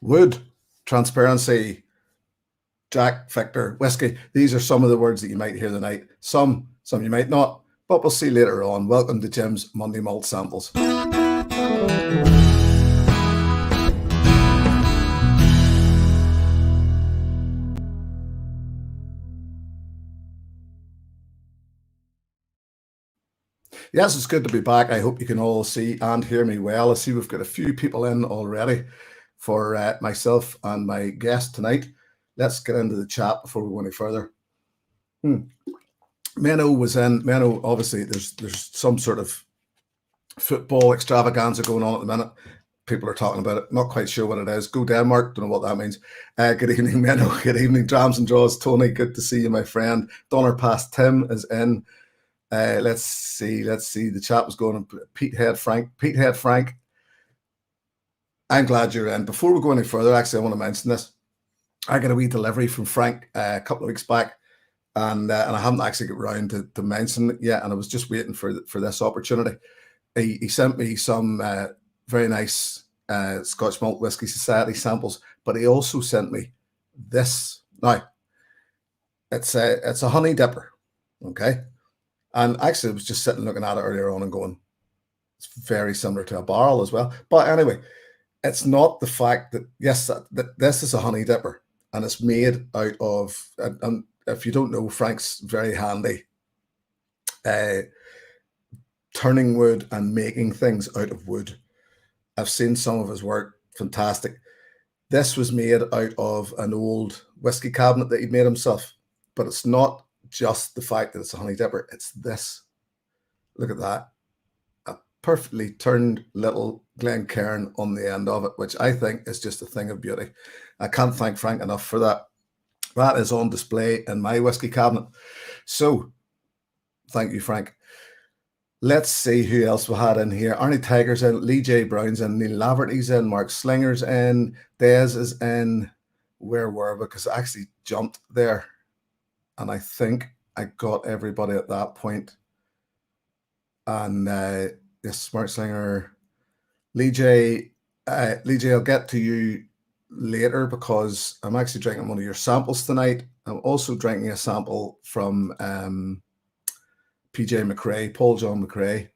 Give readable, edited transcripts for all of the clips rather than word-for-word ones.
wood, transparency, Jack, Victor, whiskey. These are some of the words that you might hear tonight. Some you might not, but we'll see later on. Welcome to Jim's Monday Malt Samples. Yes, it's good to be back. I hope you can all see and hear me well. I see we've got a few people in already for myself and my guest tonight. Let's get into the chat before we go any further. Menno was in. Menno, obviously, there's some sort of football extravaganza going on at the minute. People are talking about it. Not quite sure what it is. Go Denmark. Don't know what that means. Good evening, Menno. Good evening, Drams and Draws. Tony, good to see you, my friend. Donner Pass Tim is in. Let's see. The chat was going on. Petehead Frank. I'm glad you're in. Before we go any further, actually, I want to mention this. I got a wee delivery from Frank a couple of weeks back, and I haven't actually got around to mention it yet. And I was just waiting for this opportunity. He sent me some very nice Scotch Malt Whisky Society samples, but he also sent me this. Now, it's a honey dipper, okay. And actually, I was just sitting looking at it earlier on and going, it's very similar to a barrel as well. But anyway, it's not the fact that, yes, that this is a honey dipper and it's made out of, and if you don't know, Frank's very handy turning wood and making things out of wood. I've seen some of his work, fantastic. This was made out of an old whiskey cabinet that he'd made himself, but it's not just the fact that it's a honey dipper, it's this. Look at that. A perfectly turned little Glencairn on the end of it, which I think is just a thing of beauty. I can't thank Frank enough for that. That is on display in my whiskey cabinet. So, thank you, Frank. Let's see who else we had in here. Arnie Tiger's in, Lee J. Brown's in, Neil Laverty's in, Mark Slinger's in, Des is in. Where were we? Because I actually jumped there. And I think I got everybody at that point. And yes, Mark Slinger, Lee J, I'll get to you later because I'm actually drinking one of your samples tonight. I'm also drinking a sample from PJ McRae, Paul John McRae.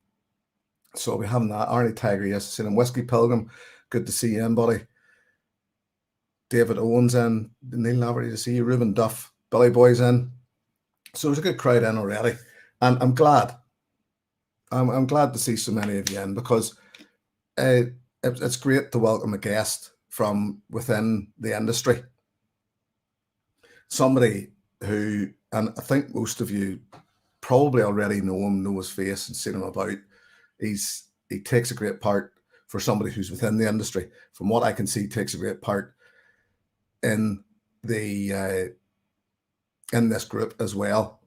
So we're having that. Arnie Tiger, yes, I've seen him. Whiskey Pilgrim, good to see you in, buddy. David Owens in, Neil Laverty to see you. Ruben Duff, Billy Boy's in. So there's a good crowd in already. And I'm glad. I'm glad to see so many of you in because it's great to welcome a guest from within the industry. Somebody who, and I think most of you probably already know him, know his face and seen him about. He takes a great part for somebody who's within the industry. From what I can see, takes a great part in the in this group as well,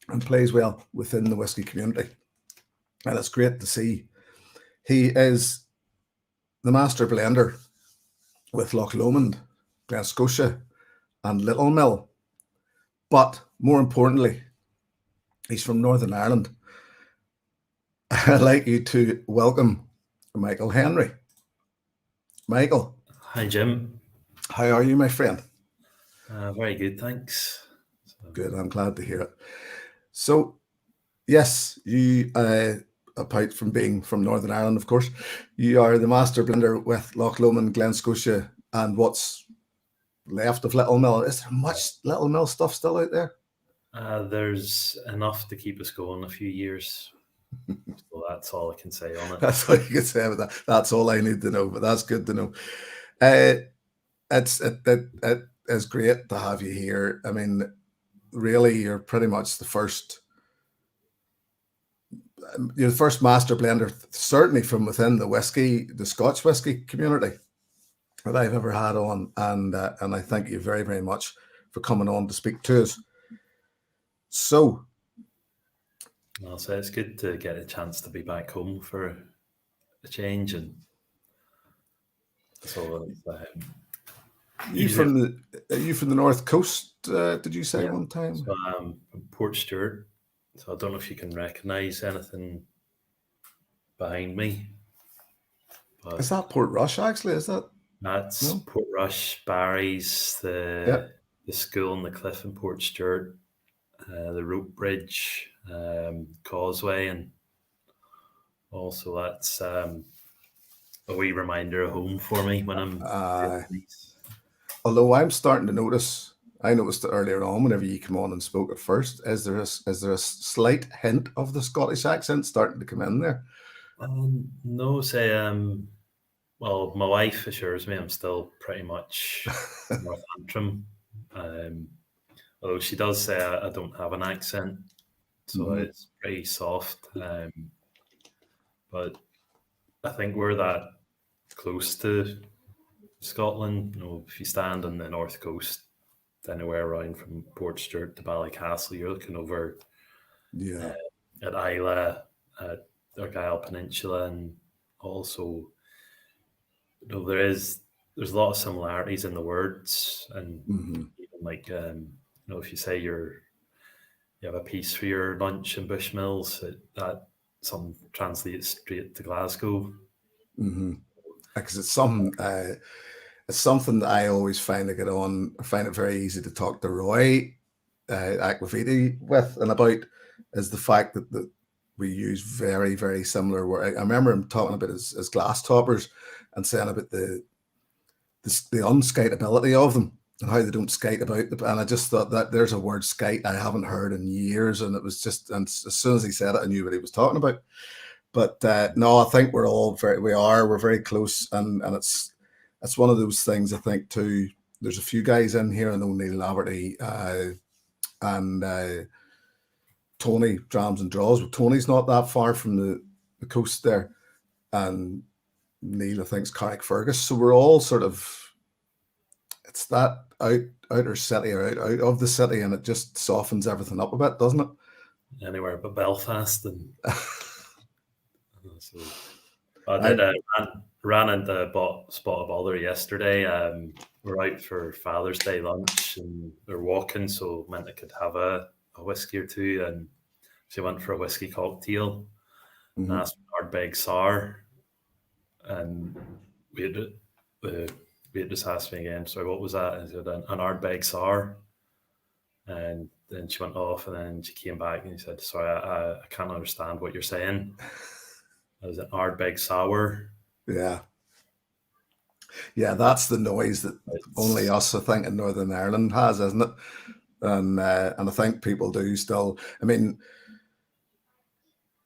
and plays well within the whiskey community. And it's great to see. He is the master blender with Loch Lomond, Glen Scotia, and Little Mill. But more importantly, he's from Northern Ireland. I'd like you to welcome Michael Henry. Michael. Hi, Jim. How are you, my friend? Very good, thanks. Good, I'm glad to hear it. So, yes, you, apart from being from Northern Ireland, of course, you are the master blender with Loch Lomond, Glen Scotia, and what's left of Little Mill. Is there much Little Mill stuff still out there? There's enough to keep us going a few years. So that's all I can say on it. That's all you can say about that. That's all I need to know, but that's good to know. It is great to have you here. I mean, really, you're pretty much the first. You're the first master blender, certainly from within the Scotch whiskey community, that I've ever had on, and I thank you very, very much for coming on to speak to us. So, I'll say it's good to get a chance to be back home for a change, and so. Are you from the North Coast? Did you say one time? So I'm from Portstewart. So I don't know if you can recognise anything behind me. Is But that Portrush actually? Is that that's no? Portrush, Barrie's, Yeah. the school and the cliff in Port Stewart, the rope bridge, causeway, and also that's a wee reminder of home for me when I'm Uh, doing these. Although I'm starting to notice, I noticed it earlier on whenever you come on and spoke at first. Is there a slight hint of the Scottish accent starting to come in there? No, say, well, my wife assures me I'm still pretty much North Antrim. Um, although she does say I don't have an accent, so Hmm. it's pretty soft. But I think we're that close to Scotland. You know, if you stand on the north coast, anywhere around from Port Stewart to Ballycastle, you're looking over Yeah. at Isla, at Argyll Peninsula, and also, you know, there's a lot of similarities in the words, and Hmm. even like, you know, if you say you have a piece for your lunch in Bushmills, that some translates straight to Glasgow. Hmm. Because it's something that I always find to get on. I find it very easy to talk to Roy Aquaviti with and about is the fact that we use very, very similar word. I remember him talking about his glass toppers and saying about the unskateability of them and how they don't skate about. And I just thought that there's a word skate I haven't heard in years. And it was just, and as soon as he said it, I knew what he was talking about. But no, I think we're very close. And it's one of those things I think too. There's a few guys in here. I know Neil Laverty and Tony, drams and draws. But Tony's not that far from the coast there. And Neil, I think, is Carrickfergus. So we're all sort of, it's that outer city or out of the city, and it just softens everything up a bit, doesn't it? Anywhere but Belfast, and so I did. I Ran into Spot of Bother yesterday. We're out for Father's Day lunch, and we're walking, so meant I could have a whiskey or two, and she went for a whiskey cocktail and mhm. asked for Ardbeg Sour, and we had uh, we had just asked me again. Sorry, what was that? And I said an Ardbeg Sour, and then she went off, and then she came back and she said, "Sorry, I can't understand what you're saying." It was an Ardbeg Sour. Yeah, yeah, that's the noise that only It's us, I think, in Northern Ireland has, isn't it? And I think people do still. I mean,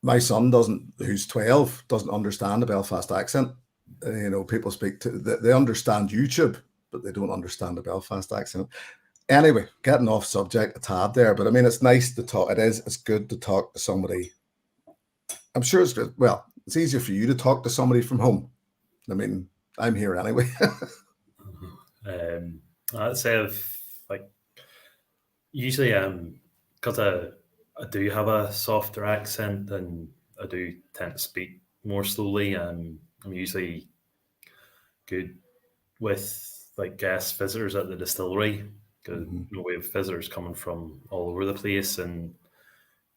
my son doesn't, who's 12, doesn't understand the Belfast accent. You know, people speak to they understand YouTube, but they don't understand the Belfast accent. Anyway, getting off subject a tad there, but I mean, it's nice to talk. It's good to talk to somebody. I'm sure it's good. Well, it's easier for you to talk to somebody from home. I mean, I'm here anyway. I'd say I've like usually because I do have a softer accent and I do tend to speak more slowly. I'm usually good with like guest visitors at the distillery because Hmm. you know, we have visitors coming from all over the place, and you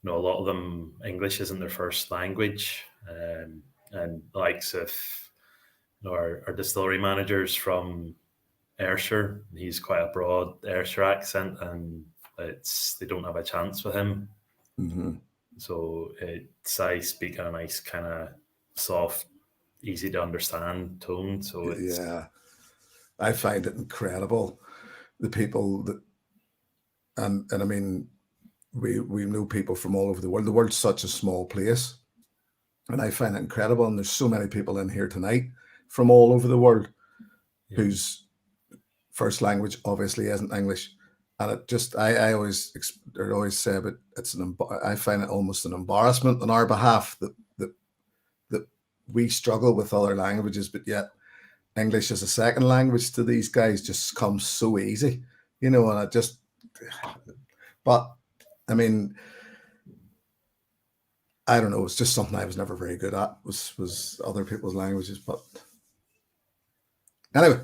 know a lot of them English isn't their first language, and the likes of you know, our distillery managers from Ayrshire. He's quite a broad Ayrshire accent, and they don't have a chance with him. Hmm. So I speak in a nice kind of soft, easy to understand tone. So it's Yeah, I find it incredible. The people that, and I mean, we know people from all over the world. The world's such a small place, and I find it incredible. And there's so many people in here tonight from all over the world yeah, whose first language obviously isn't English. And it just, I always say, but I find it almost an embarrassment on our behalf that we struggle with other languages, but yet English as a second language to these guys just comes so easy, you know. And I just, but I mean, I don't know. It's just something I was never very good at was other people's languages, but anyway,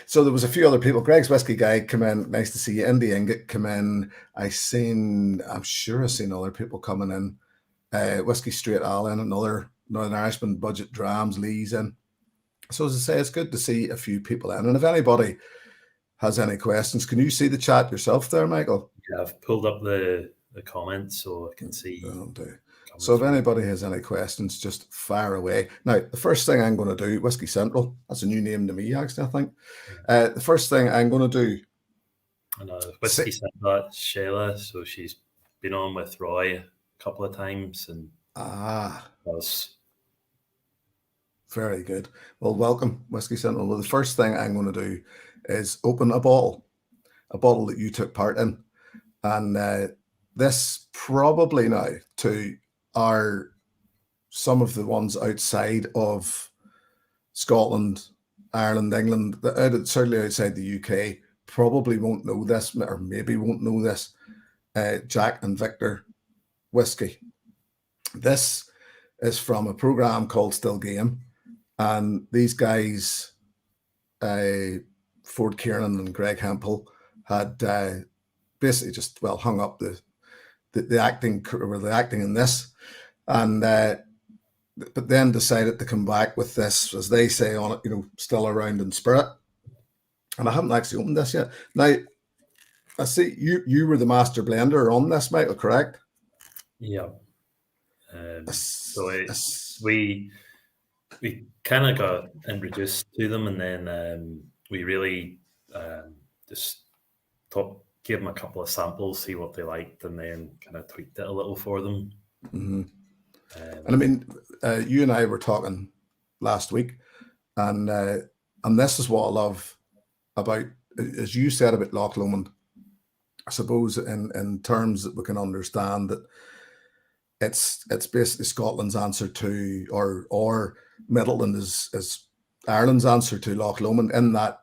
so there was a few other people. Greg's Whiskey Guy come in. Nice to see you. Indy Ingot come in. I'm sure I've seen other people coming in. Whiskey Straight Allen, another Northern Irishman, Budget Drams, Lee's in. So as I say, it's good to see a few people in. And if anybody has any questions, can you see the chat yourself there, Michael? Yeah, I've pulled up the comments so I can see. So if anybody has any questions, just fire away. Now, the first thing I'm going to do, Whiskey Central, that's a new name to me, actually, I think. Yeah. The first thing I'm going to do. And Whiskey sent that Shayla, so she's been on with Roy a couple of times, and was very good. Well, welcome, Whiskey Central. Well, the first thing I'm going to do is open a bottle that you took part in, and this probably now to some of the ones outside of Scotland, Ireland, England, certainly outside the UK, probably won't know this, or maybe won't know this. Jack and Victor whiskey. This is from a program called Still Game, and these guys, Ford Kieran and Greg Hempel, had basically just hung up the acting in this, and but then decided to come back with this, as they say on it, still around in spirit. And I haven't actually opened this yet. Now, I see you were the master blender on this, Michael, correct? Yeah. So we kind of got introduced to them, and then we really just gave them a couple of samples, see what they liked, and then kind of tweaked it a little for them. Mm-hmm. And I mean, you and I were talking last week, and this is what I love about, as you said about Loch Lomond, I suppose in terms that we can understand that it's basically Scotland's answer to, or Midland is Ireland's answer to Loch Lomond, in that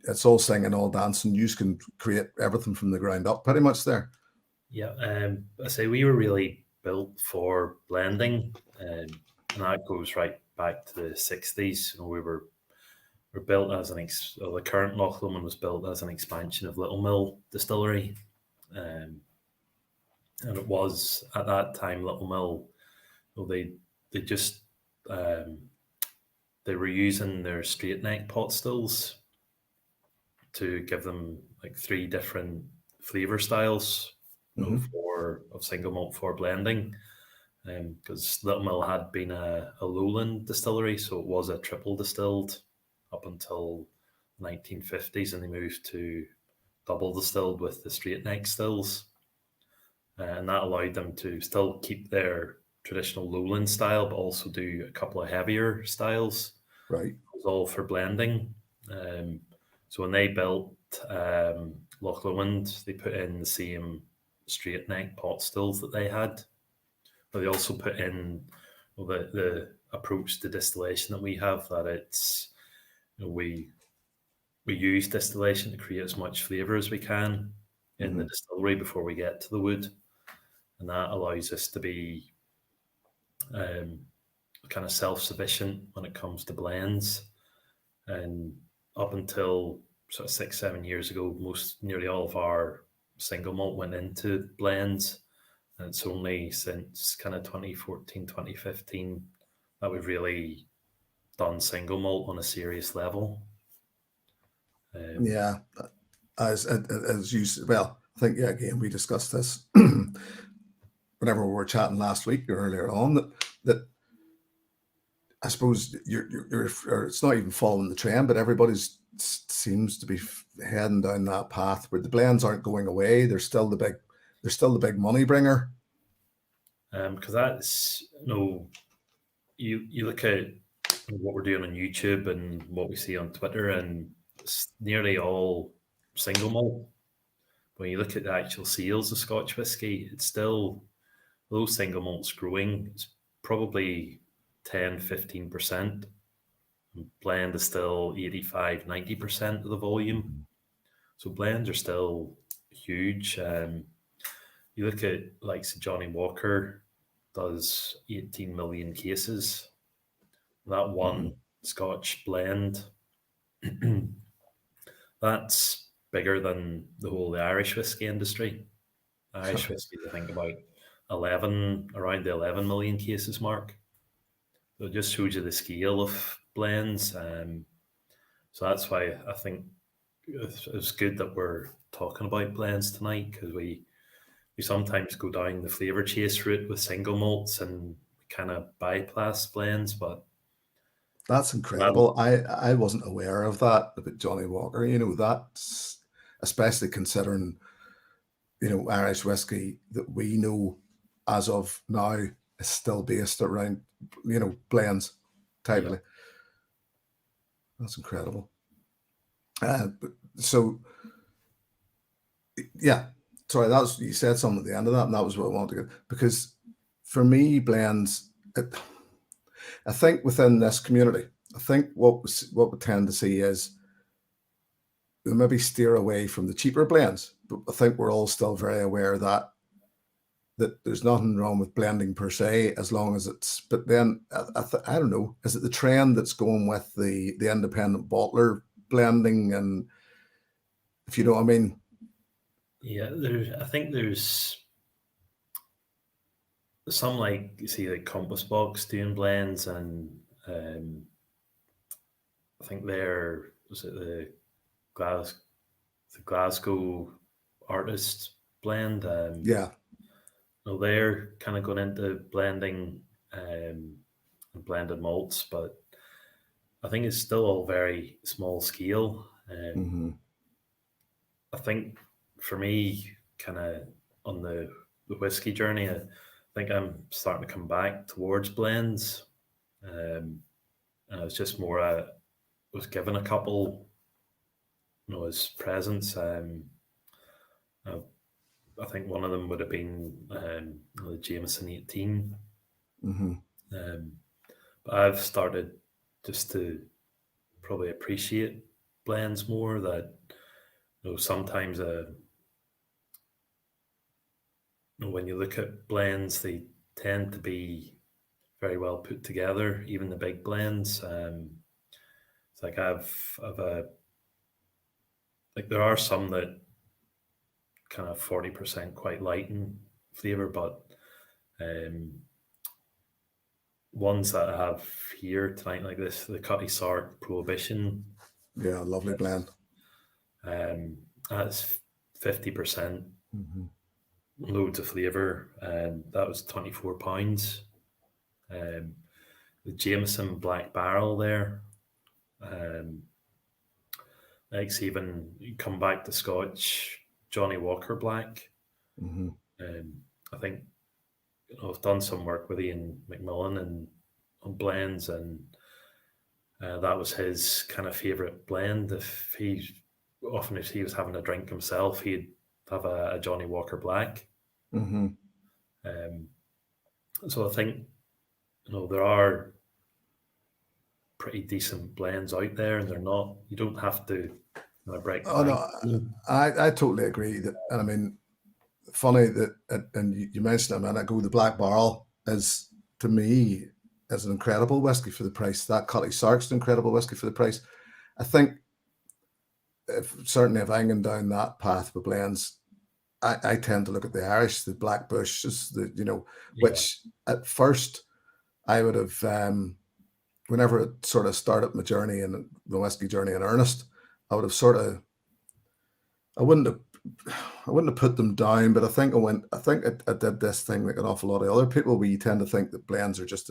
it's all singing, all dancing. You can create everything from the ground up, pretty much there. Yeah, I say we were really built for blending, and that goes right back to the 60s. We were built as the current Loch Lomond was built as an expansion of Little Mill Distillery, and it was at that time Little Mill. They just they were using their straight neck pot stills to give them like 3 different flavor styles, of single malt for blending. Because Little Mill had been a lowland distillery, so it was a triple distilled up until 1950s, and they moved to double distilled with the straight neck stills, and that allowed them to still keep their traditional lowland style, but also do a couple of heavier styles. Right, it was all for blending. So when they built Loch Lomond, they put in the same straight neck pot stills that they had, but they also put in the approach to distillation that we have, that it's we use distillation to create as much flavor as we can in the distillery before we get to the wood, and that allows us to be kind of self-sufficient when it comes to blends. And up until sort of 6-7 years ago, nearly all of our single malt went into blends, and it's only since kind of 2014, 2015 that we've really done single malt on a serious level. Yeah, as you I think again we discussed this whenever we were chatting last week or earlier on, that I suppose you're it's not even following the trend, but everybody seems to be heading down that path where the blends aren't going away. They're still the big money bringer. Because that's you look at what we're doing on YouTube and what we see on Twitter, and it's nearly all single malt. When you look at the actual sales of Scotch whisky, it's still, though single malt's growing, it's probably 10-15%. Blend is still 85-90% of the volume. So blends are still huge. You look at like Johnny Walker does 18 million cases. That one Scotch blend, that's bigger than the Irish whiskey industry. Irish whiskey, I think about around the 11 million cases mark. So it just shows you the scale of blends. So that's why I think it's good that we're talking about blends tonight, because we sometimes go down the flavor chase route with single malts and kind of bypass blends, but That's well, incredible. I wasn't aware of that about Johnny Walker. You know, that's especially considering, you know, Irish whiskey that we know as of now is still based around, you know, blends yeah, tightly. That's incredible. So yeah, sorry, that was, you said something at the end of that, and that was what I wanted to get, because for me, blends. I think within this community, I think what we tend to see is we maybe steer away from the cheaper blends, but I think we're all still very aware that there's nothing wrong with blending per se, as long as it's. But then I don't know, is it the trend that's going with the independent bottler blending, and if you know what I mean? yeah. I think there's some, like you see, like Compass Box doing blends, and um, I think was it the Glasgow artist blend. Yeah, They're kind of going into blending and blended malts, but I think it's still all very small scale. hmm I think for me, kind of on the whiskey journey, I think I'm starting to come back towards blends. And it's just more, was given a couple, as presents. I, I think one of them would have been the Jameson 18. hmm Um, but I've started just to probably appreciate blends more. That sometimes when you look at blends, they tend to be very well put together. Even the big blends. It's like I've a like there are some that kind of 40% quite light in flavor, but um, ones that I have here tonight, like this, the Cutty Sark Prohibition, yeah, lovely blend. um, that's 50%, hmm loads of flavor, and that was £24. Um, the Jameson Black Barrel there, um, like even you come back to Scotch Johnny Walker Black. hmm I think I've done some work with Ian McMillan and on blends, and that was his kind of favorite blend. If he was having a drink himself, he'd have a Johnny Walker Black. hmm Um, so I think there are pretty decent blends out there, and they're not. You don't have to break the Oh bank. no, I totally agree that, and I mean, funny that, and you mentioned a minute ago, the Black Barrel is, to me, is an incredible whiskey for the price. That Cutty Sark's an incredible whiskey for the price. I think certainly if I'm going down that path with blends, I tend to look at the Irish, the Black Bushes, Yeah, which at first I would have, whenever it sort of started my journey and the whiskey journey in earnest, I would have sort of, I wouldn't have, I wouldn't have put them down, but I think I did this thing like an awful lot of other people, where you tend to think that blends are just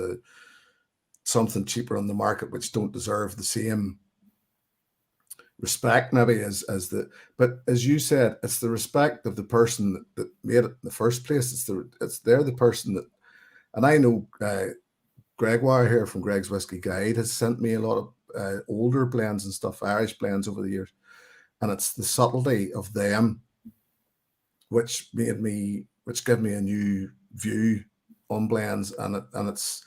something cheaper on the market, which don't deserve the same respect maybe as the, but as you said, it's the respect of the person that made it in the first place. They're the person that, and I know Gregoire here from Greg's Whiskey Guide has sent me a lot of older blends and stuff, Irish blends over the years, and it's the subtlety of them which gave me a new view on blends, and it's,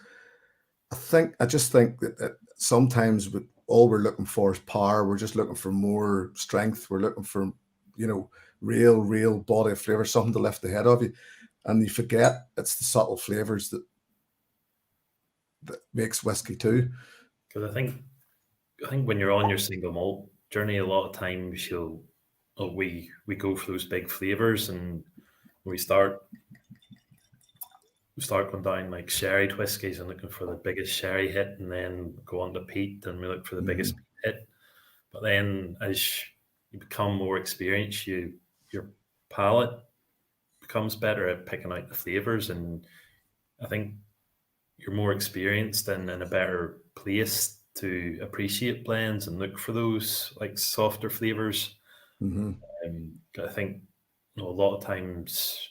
I just think that sometimes with all we're looking for is power. We're just looking for more strength. We're looking for, real body of flavor, something to lift the head of you, and you forget it's the subtle flavors that makes whiskey too. because I think when you're on your single malt journey, a lot of times we go for those big flavors, and we start start going down like sherried whiskies and looking for the biggest sherry hit, and then go on to peat and we look for the biggest peat hit. But then as you become more experienced, your palate becomes better at picking out the flavors, and I think you're more experienced and in a better place to appreciate blends and look for those like softer flavors. I think a lot of times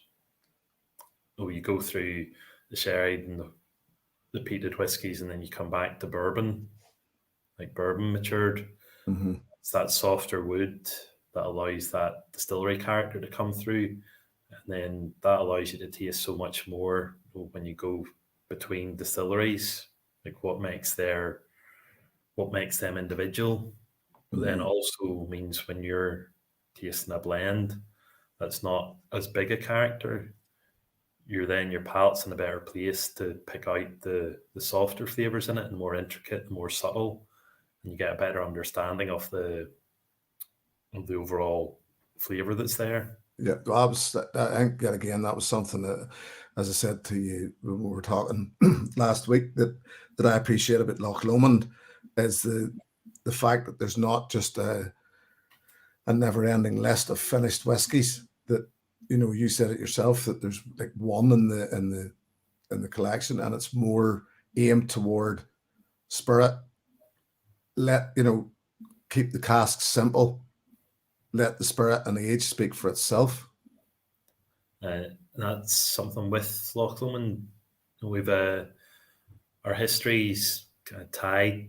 you go through the sherry and the peated whiskies, and then you come back to bourbon, like bourbon matured. It's that softer wood that allows that distillery character to come through, and then that allows you to taste so much more when you go between distilleries, like what makes them individual. But then also means when you're tasting a blend that's not as big a character, your palate's in a better place to pick out the softer flavors in it, and more intricate and more subtle, and you get a better understanding of the overall flavor that's there. Yeah, I think that again, that was something that, as I said to you when we were talking last week, that I appreciate about Loch Lomond is the fact that there's not just a never-ending list of finished whiskies. That, you said it yourself, that there's like one in the collection, and it's more aimed toward spirit. Keep the casks simple. Let the spirit and the age speak for itself. That's something with Loch Lomond. We've our history's kind of tied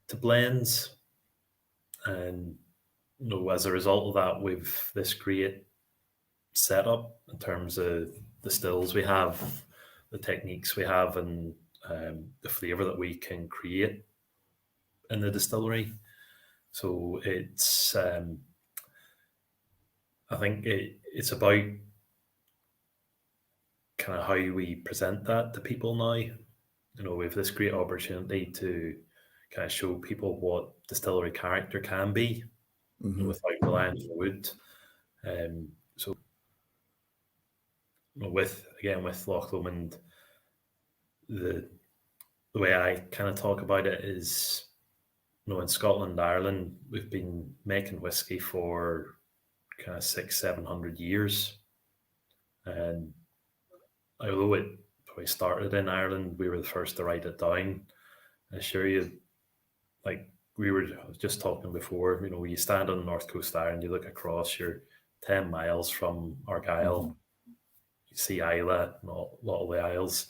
to blends, and as a result of that, we've this great setup in terms of the stills we have, the techniques we have, and the flavor that we can create in the distillery. So it's I think it's about kind of how we present that to people now. We have this great opportunity to kind of show people what distillery character can be without relying on wood. So with Loch Lomond, the way I kind of talk about it is, in Scotland and Ireland, we've been making whiskey for kind of 600-700 years, and although it probably started in Ireland, we were the first to write it down. I assure you, like I was just talking before, you stand on the north coast of Ireland, you look across, you're 10 miles from Argyll, you see Islay and a lot of the Isles.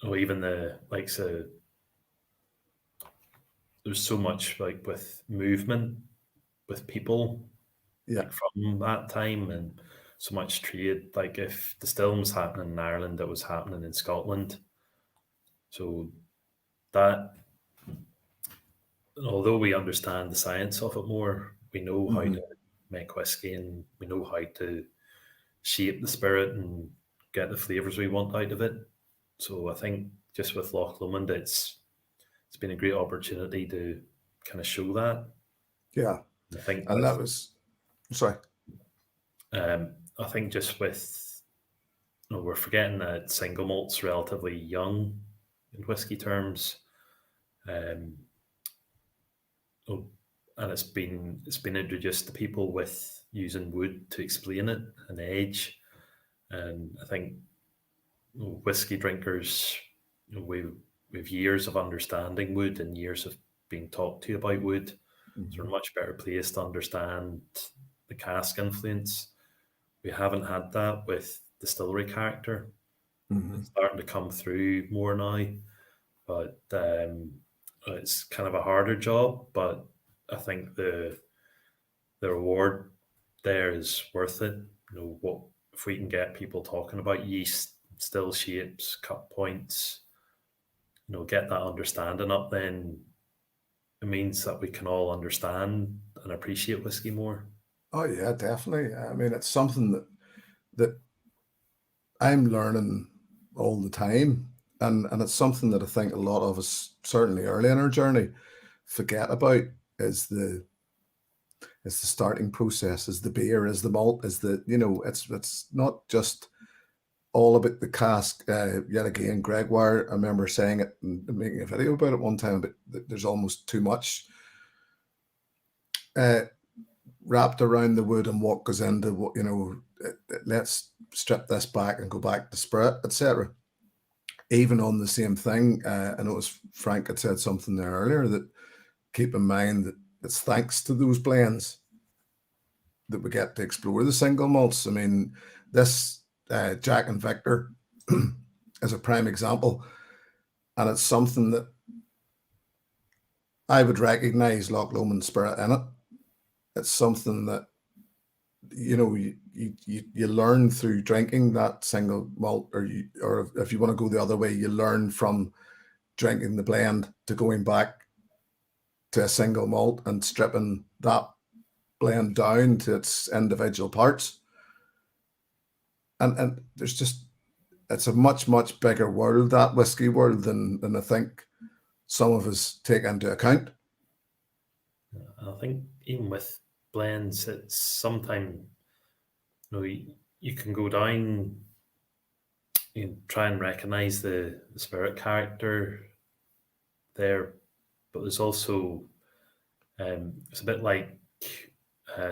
Even the likes of, there's so much like with movement with people, like from that time, and so much trade. Like if distilling was happening in Ireland, it was happening in Scotland. So that, although we understand the science of it more, we know how to make whiskey, and we know how to shape the spirit and get the flavors we want out of it. So I think just with Loch Lomond, it's been a great opportunity to kind of show that. Yeah. I think, and that was, sorry. I think just with, we're forgetting that single malt's relatively young in whiskey terms, and it's been introduced to people with using wood to explain it and age, and I think whiskey drinkers, we've years of understanding wood and years of being talked to about wood. So we're much better placed to understand the cask influence. We haven't had that with distillery character. It's starting to come through more now, but it's kind of a harder job. But I think the reward there is worth it. What if we can get people talking about yeast, still shapes, cut points, get that understanding up, then it means that we can all understand and appreciate whiskey more. Oh yeah, definitely. I mean, it's something that I'm learning all the time, and it's something that I think a lot of us, certainly early in our journey, forget about. Is the starting process, is the beer, is the malt, is the it's not just all about the cask. Yet again, Gregoire, I remember saying it and making a video about it one time, but there's almost too much wrapped around the wood and what goes into what, let's strip this back and go back to spirit, etc. Even on the same thing, I noticed Frank had said something there earlier, that keep in mind that it's thanks to those blends that we get to explore the single malts. I mean, this Jack and Victor is a prime example, and it's something that I would recognize Loch Lomond spirit in it. It's something that you learn through drinking that single malt, or if you want to go the other way, you learn from drinking the blend to going back to a single malt and stripping that blend down to its individual parts. And there's just, it's a much, much bigger world, that whiskey world, than I think some of us take into account. I think even with blends, it's sometimes, you can go down, you try and recognize the spirit character there, but there's also, it's a bit like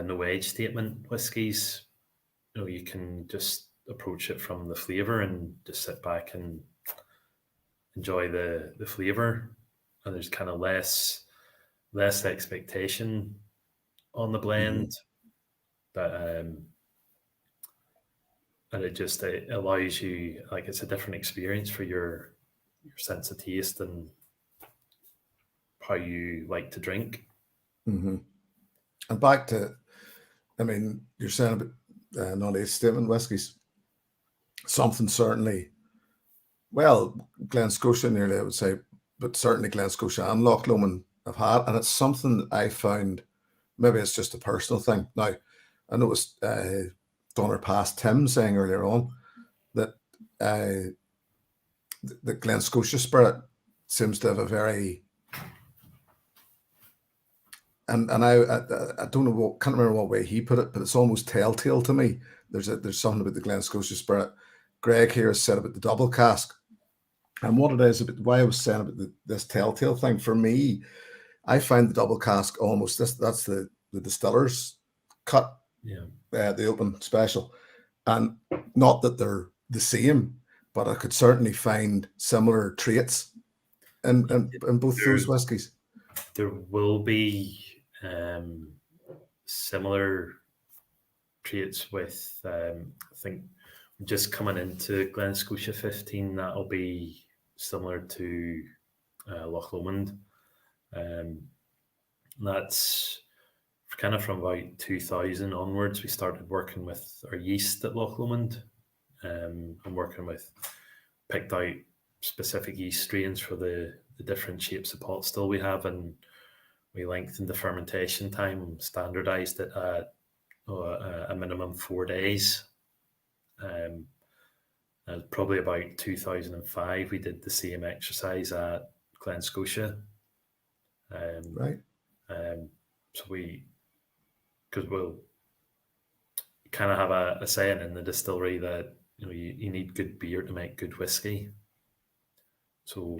no age statement whiskies. You can just approach it from the flavor and just sit back and enjoy the flavor, and there's kind of less expectation on the blend, but and it allows you, like, it's a different experience for your sense of taste and how you like to drink. And back to, I mean, you're saying about non-age statement whiskies, something certainly, well, Glen Scotia nearly, I would say, but certainly Glen Scotia and Loch Lomond have had, and it's something that I found, maybe it's just a personal thing. Now, I noticed Donner past Tim saying earlier on that the Glen Scotia spirit seems to have a very, and I don't know can't remember what way he put it, but it's almost telltale to me. There's something about the Glen Scotia spirit. Greg here has said about the double cask, and what it is about, why I was saying about this telltale thing. For me, I find the double cask almost that's the distiller's cut, the open special, and not that they're the same, but I could certainly find similar traits in both those whiskies. There will be similar traits with, I think, just coming into Glen Scotia 15, that'll be similar to Loch Lomond. That's kind of from about 2000 onwards, we started working with our yeast at Loch Lomond, and picked out specific yeast strains for the different shapes of pot still we have, and we lengthened the fermentation time, standardized it at a minimum 4 days. Probably about 2005, we did the same exercise at Glen Scotia. Right. So because we'll kind of have a saying in the distillery that you need good beer to make good whiskey. So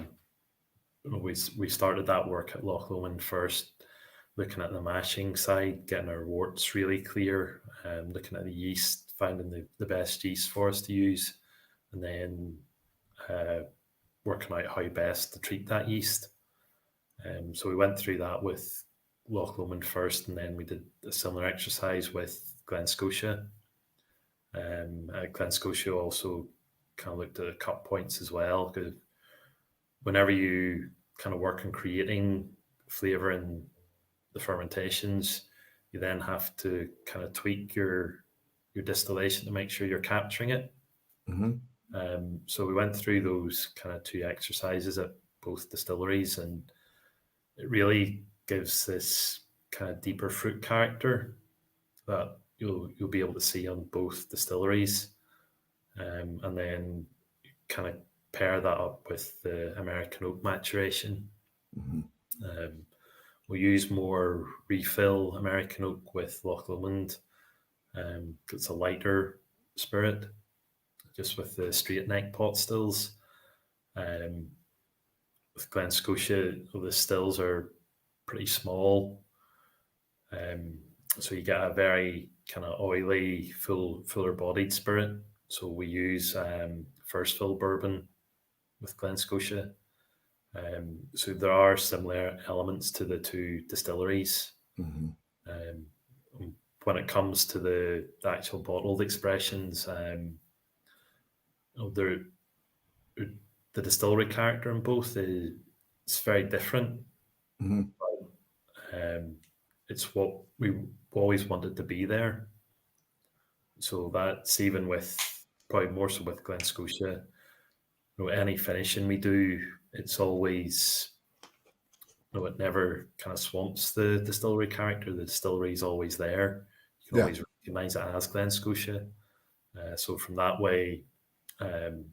we started that work at Loch Lomond first, looking at the mashing side, getting our worts really clear, looking at the yeast, finding the best yeast for us to use, and then working out how best to treat that yeast. So we went through that with Loch Lomond first, and then we did a similar exercise with Glen Scotia. Glen Scotia also kind of looked at cut points as well, because whenever you kind of work on creating flavor in the fermentations, you then have to kind of tweak your distillation to make sure you're capturing it. So we went through those kind of two exercises at both distilleries, and it really gives this kind of deeper fruit character that you'll be able to see on both distilleries, and then kind of pair that up with the American oak maturation. We use more refill American oak with Loch Lomond. It's a lighter spirit. just with the straight neck pot stills. With Glen Scotia, the stills are pretty small, so you get a very kind of oily, fuller bodied spirit. So we use first fill bourbon with Glen Scotia. So there are similar elements to the two distilleries. Mm-hmm. When it comes to the actual bottled expressions, the distillery character in both is very different. Mm-hmm. It's what we always wanted to be there. So that's even with, probably more so with Glen Scotia, any finishing we do, it's always, it never kind of swamps the distillery character. The distillery is always there. You can always recognize it as Glen Scotia. So from that way, there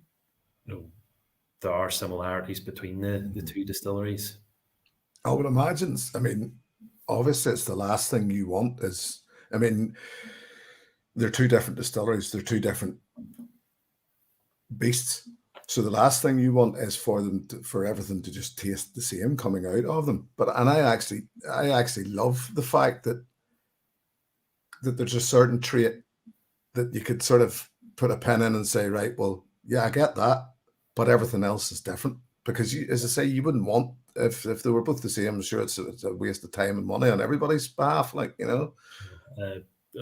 are similarities between the two distilleries. I would imagine. I mean, obviously, it's the last thing you want is, I mean, they're two different distilleries. They're two different beasts. So the last thing you want is for everything to just taste the same coming out of them. And I actually love the fact that there's a certain trait that you could sort of put a pen in and say, right, well, yeah, I get that, but everything else is different. Because as I say, you wouldn't want, if they were both the same, I'm sure it's a waste of time and money on everybody's behalf, I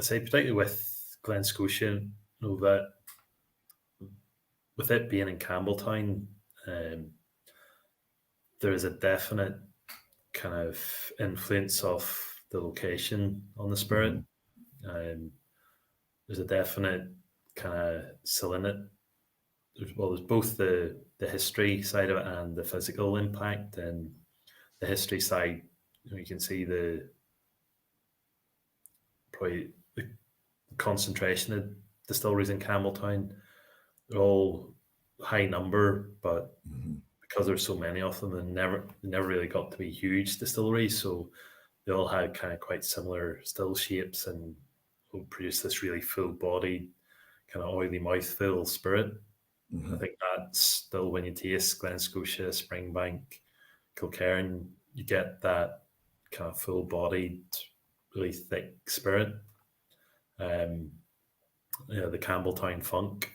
say particularly with Glen Scotia, that with it being in Campbelltown, there is a definite kind of influence of the location on the spirit. There's a definite kind of salinity. There's both the history side of it and the physical impact. And the history side, you can see probably the concentration of distilleries in Campbelltown. They're all high number, but because there's so many of them, they never really got to be huge distilleries. So they all had kind of quite similar still shapes and will produce this really full-bodied, kind of oily mouthfeel spirit. I think that's still, when you taste Glen Scotia, Springbank, Kilkerran, you get that kind of full-bodied, really thick spirit. The Campbelltown funk.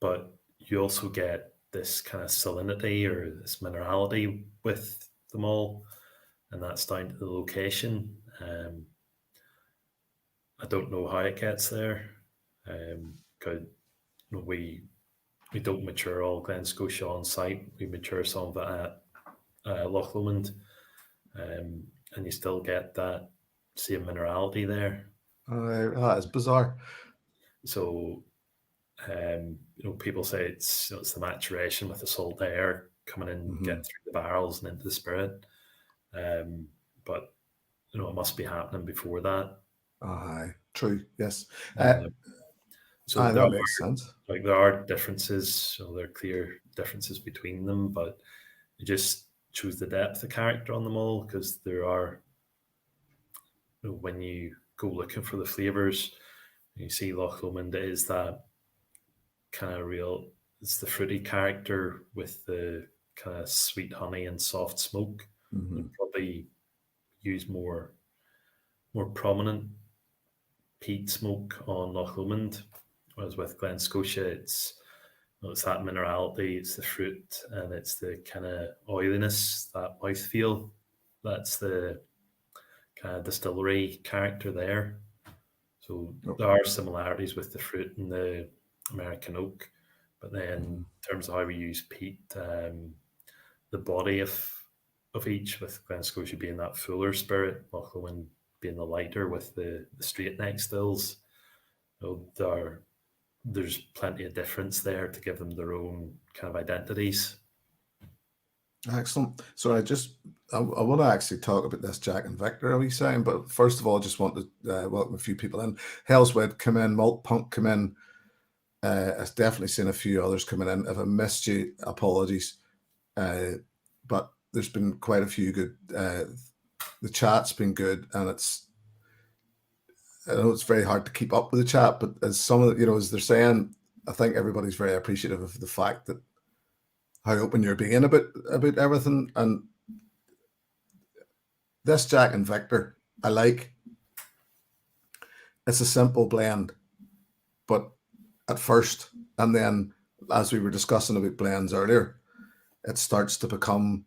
But you also get this kind of salinity or this minerality with them all, and that's down to the location. I don't know how it gets there. Because we don't mature all Glen Scotia on site. We mature some of it at Loch Lomond, and you still get that same minerality there. That is bizarre. So, people say it's the maturation with the salt air coming in, getting through the barrels and into the spirit. But it must be happening before that. Aye, true. Yes. So that makes sense. There are differences, so there are clear differences between them, but it just shows the depth of character on them all, because there are, when you go looking for the flavours, you see Loch Lomond is that kind of it's the fruity character with the kind of sweet honey and soft smoke. You probably use more prominent peat smoke on Loch Lomond. Whereas with Glen Scotia, it's that minerality, it's the fruit, and it's the kind of oiliness, that mouthfeel. That's the kind of distillery character there. So there are similarities with the fruit and the American oak, but then in terms of how we use peat, the body of each, with Glen Scotia being that fuller spirit, Loch Lomond being the lighter with the straight neck stills, there's plenty of difference there to give them their own kind of identities. Excellent. So I want to actually talk about this Jack and Victor a wee second, but first of all, I just want to welcome a few people in. Hellswood come in, Malt Punk come in. I've definitely seen a few others coming in. If I missed you, apologies. But there's been quite a few good. The chat's been good, and I know it's very hard to keep up with the chat, but as some of the, as they're saying, I think everybody's very appreciative of the fact that how open you're being about everything. And this Jack and Victor, I like. It's a simple blend, but at first, and then as we were discussing about blends earlier, it starts to become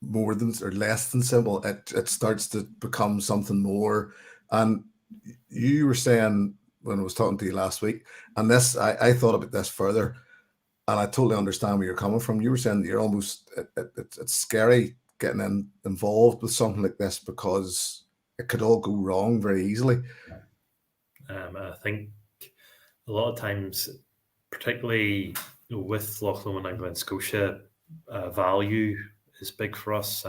more than or less than simple. It starts to become something more. And you were saying when I was talking to you last week, and this I thought about this further, and I totally understand where you're coming from. You were saying that you're almost it's scary getting involved with something like this because it could all go wrong very easily. I think a lot of times, particularly with Loch Lomond and Glen Scotia, value is big for us.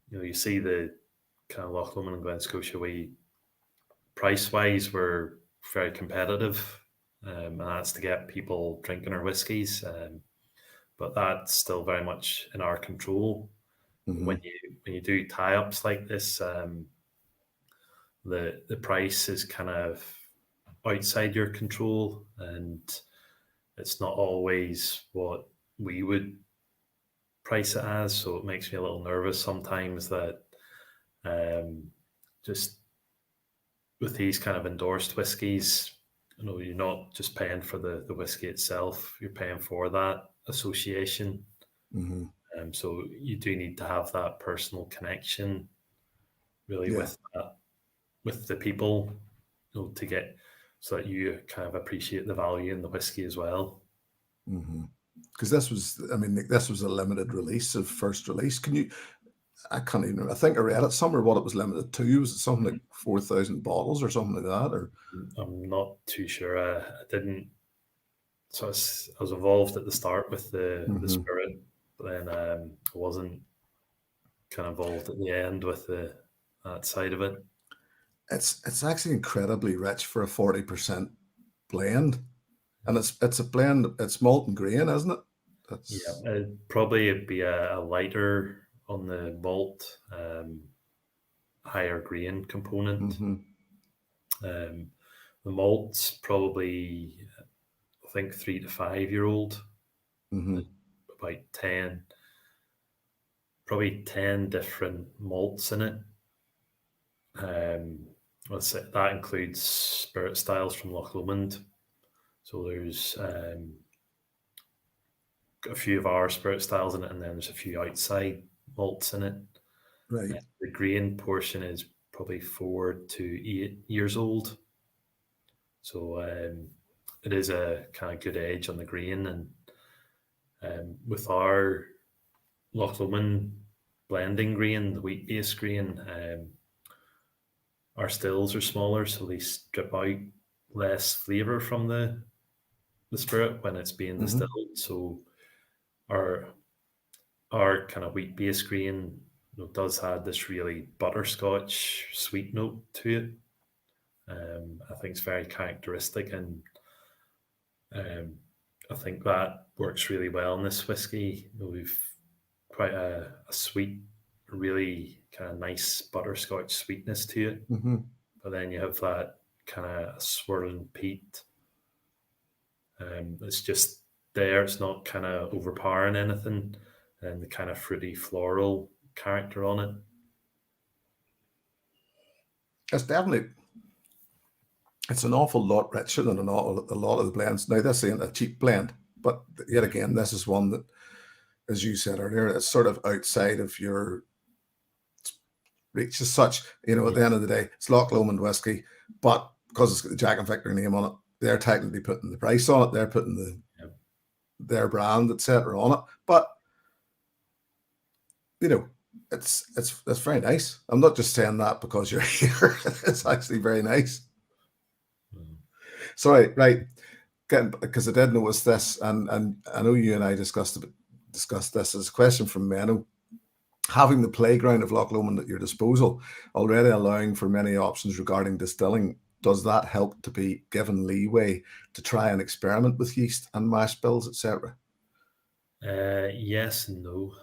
You see the kind of Loch Lomond and Glen Scotia, price-wise, we're very competitive, and that's to get people drinking our whiskies. But that's still very much in our control. Mm-hmm. When you do tie-ups like this, the price is kind of outside your control, and it's not always what we would price it as. So it makes me a little nervous sometimes that just with these kind of endorsed whiskies, you're not just paying for the whiskey itself, you're paying for that association. Mm-hmm. So you do need to have that personal connection really with the people, to get so that you kind of appreciate the value in the whiskey as well. Mm-hmm. Because this was a limited release of first release. I can't even remember. I think I read it somewhere what it was limited to. Was it something like 4,000 bottles or something like that? Or I'm not too sure. I didn't. So I was involved at the start with the spirit, but then I wasn't kind of involved at the end with that side of it. It's actually incredibly rich for a 40% blend, and it's a blend. It's malt and grain, isn't it? It'd probably be a lighter on the malt, higher grain component. Mm-hmm. The malt's probably, I think, 3 to 5 year old. Mm-hmm. About 10, probably 10 different malts in it. Let's say that includes spirit styles from Loch Lomond. So there's a few of our spirit styles in it, and then there's a few outside malts in it. Right. The grain portion is probably 4 to 8 years old. So it is a kind of good age on the grain. And with our Loch Lomond blending grain, the wheat-based grain, our stills are smaller, so they strip out less flavour from the spirit when it's being distilled. So our kind of wheat-based grain does have this really butterscotch sweet note to it. I think it's very characteristic, and I think that works really well in this whiskey. We've quite a sweet, really kind of nice butterscotch sweetness to it. Mm-hmm. But then you have that kind of swirling peat. It's just there. It's not kind of overpowering anything, and the kind of fruity floral character on it. It's an awful lot richer than a lot of the blends. Now, this ain't a cheap blend, but yet again, this is one that, as you said earlier, it's sort of outside of your reach as such. At the end of the day, it's Loch Lomond whiskey, but because it's got the Jack and Victor name on it, they're technically putting the price on it. They're putting their brand, etc., on it. But it's very nice. I'm not just saying that because you're here. It's actually very nice. Sorry, right. Because I did notice this, and I know you and I discussed this as a question from Menno. Having the playground of Loch Lomond at your disposal, already allowing for many options regarding distilling, does that help to be given leeway to try and experiment with yeast and mash bills, etc.? Yes and no.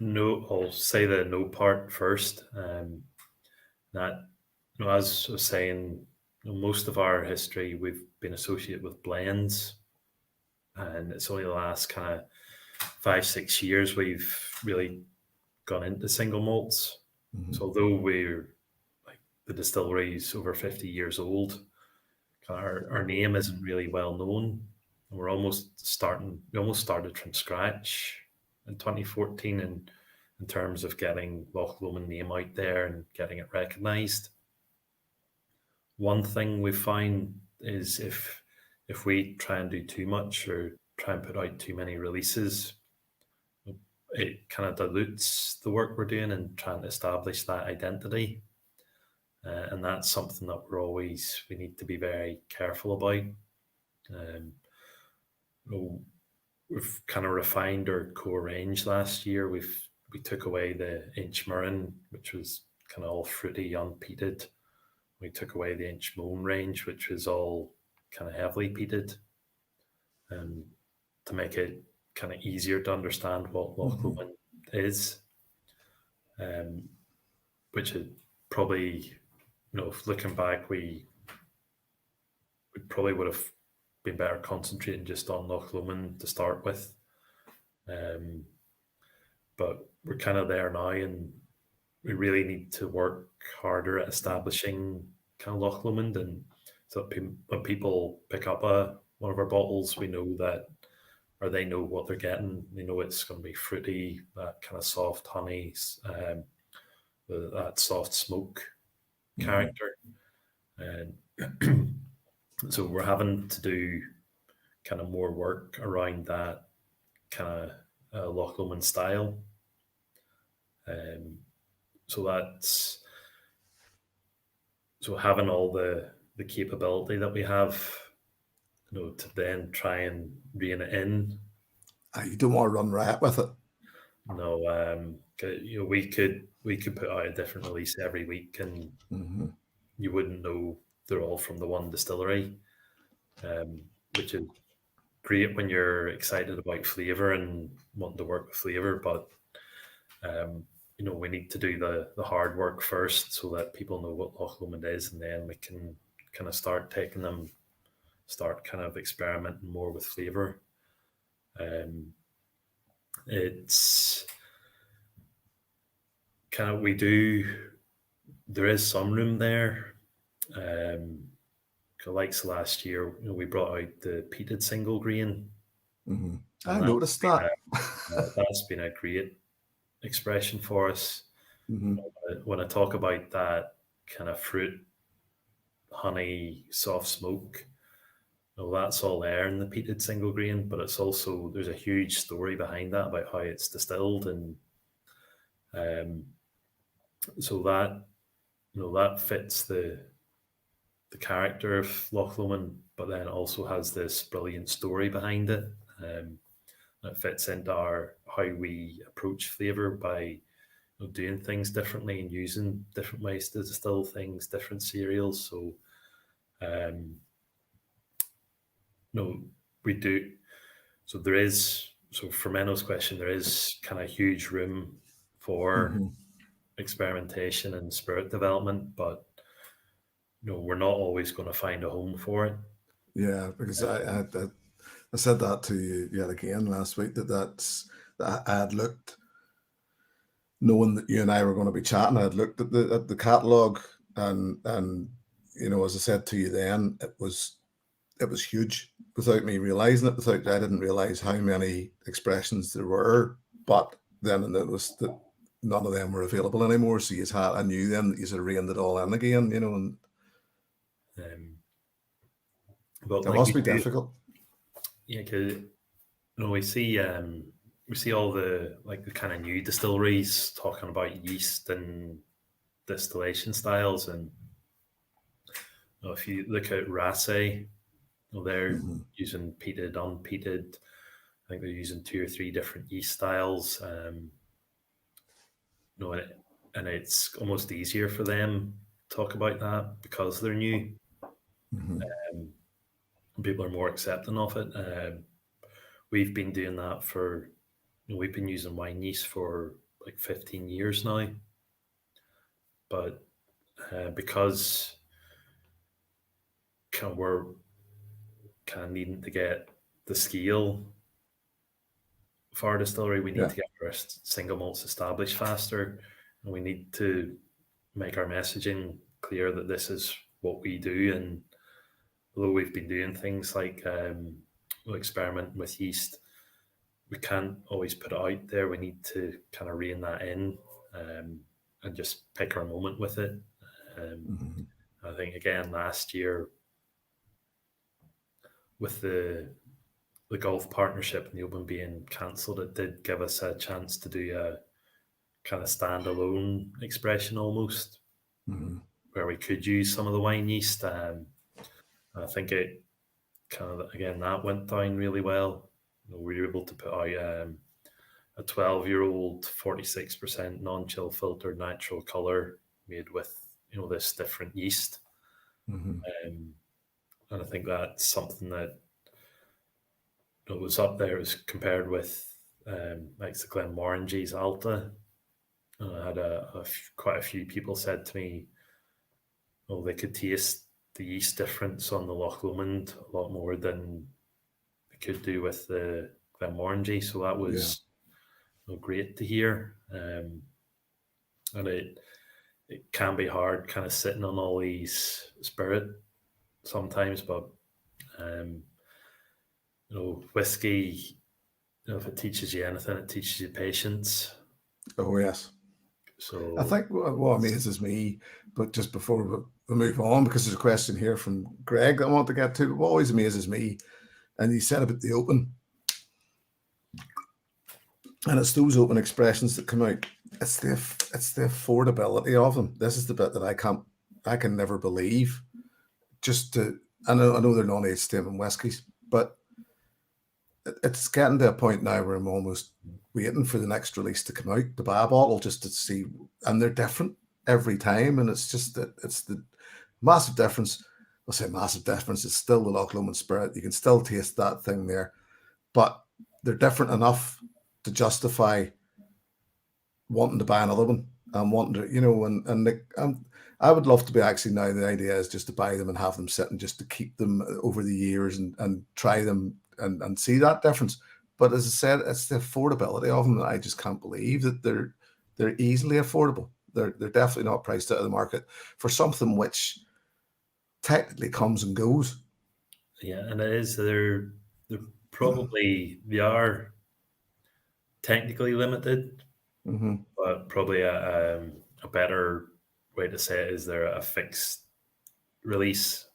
No, I'll say the no part first. That, as I was saying, most of our history we've been associated with blends, and it's only the last kind of 5-6 years we've really gone into single malts. Mhm. So although we're like the distillery's over 50 years old, our name isn't really well known. We're almost starting. We almost started from scratch in 2014, and in terms of getting Loch Lomond name out there and getting it recognised. One thing we find is if we try and do too much or try and put out too many releases, it kind of dilutes the work we're doing and trying to establish that identity. And that's something that we need to be very careful about. Um, we've kind of refined our core range last year. We took away the Inchmurrin, which was kind of all fruity, unpeated. We took away the Inchmoan range, which was all kind of heavily peated, to make it kind of easier to understand what Loch Mhm. Lomond is. Which is probably, looking back, we probably would have been better concentrating just on Loch Lomond to start with. But we're kind of there now, and we really need to work harder at establishing kind of Loch Lomond, and so that when people pick up one of our bottles, we know that, or they know what they're getting. They know it's going to be fruity, that kind of soft honey, that soft smoke Mhm. character, and so we're having to do kind of more work around that kind of Loch Lomond style. Um, so that's so having all the capability that we have, to then try and rein it in. You don't want to run riot with it. We could put out a different release every week, and Mhm. you wouldn't know they're all from the one distillery, which is great when you're excited about flavor and wanting to work with flavor, but we need to do the hard work first so that people know what Loch Lomond is, and then we can kind of start kind of experimenting more with flavor. It's kind of there is some room there. Like last year, we brought out the peated single grain, Mhm. I and noticed that. that's been a great expression for us. Mhm. When I talk about that kind of fruit, honey, soft smoke, that's all there in the peated single grain, but it's also, there's a huge story behind that about how it's distilled, and um, so that fits the character of Loch Lomond, but then also has this brilliant story behind it. It fits into how we approach flavor by doing things differently and using different ways to distill things, different cereals. So, um, no, we do. So there is. So for Menno's question, there is kind of huge room for Mhm. experimentation and spirit development, but we're not always going to find a home for it. Yeah, because I said that to you yet again last week that I had looked, knowing that you and I were going to be chatting. I had looked at the catalog, and as I said to you then, it was huge without me realizing it. I didn't realize how many expressions there were, but then it was that none of them were available anymore. So I knew then that you had reined it all in again, and Um, but it like must we be do, difficult. yeah, because we see all the kind of new distilleries talking about yeast and distillation styles, and if you look at Rasse, they're Hmm. using peated, unpeated. I think they're using 2 or 3 different yeast styles. And it's almost easier for them to talk about that because they're new. Hmm. Um, People are more accepting of it. We've been doing that we've been using wine yeast for like 15 years now, but because we're kind of needing to get the scale for our distillery. We need Yeah. to get our single malts established faster, and we need to make our messaging clear that this is what we do. And although we've been doing things like experimenting with yeast, we can't always put it out there. We need to kind of rein that in, and just pick our moment with it. I think again last year with the golf partnership and the Open being cancelled, it did give us a chance to do a kind of standalone expression almost, where we could use some of the wine yeast. I think it kind of, again, that went down really well. We were able to put out a 12-year-old 46% non-chill filtered natural colour made with this different yeast. And I think that's something that was up there. It was compared with like the Glenmorangie Alta. And I had quite a few people said to me, they could taste the yeast difference on the Loch Lomond a lot more than they could do with the Glenmorangie. So that was great to hear. And it can be hard kind of sitting on all these spirit sometimes, but whiskey, if it teaches you anything, it teaches you patience. Oh yes. So I think what amazes me, but just before we move on, because there's a question here from Greg that I want to get to. What always amazes me, and he said about the open, and it's those open expressions that come out. It's the affordability of them. This is the bit that I can never believe. I know they're non-age statement whiskies, but it's getting to a point now where I'm almost waiting for the next release to come out, the bar bottle, just to see, and they're different every time, and it's just that it's the massive difference. I'll say massive difference. It's still the Loch Lomond spirit. You can still taste that thing there, but they're different enough to justify wanting to buy another one and wanting to, I would love to be actually, now the idea is just to buy them and have them sitting just to keep them over the years and try them and see that difference. But as I said, it's the affordability of them that I just can't believe that they're easily affordable. They're definitely not priced out of the market for something which technically comes and goes. Yeah, and it is, they're probably, they are technically limited, but probably a better way to say it is they're a fixed release.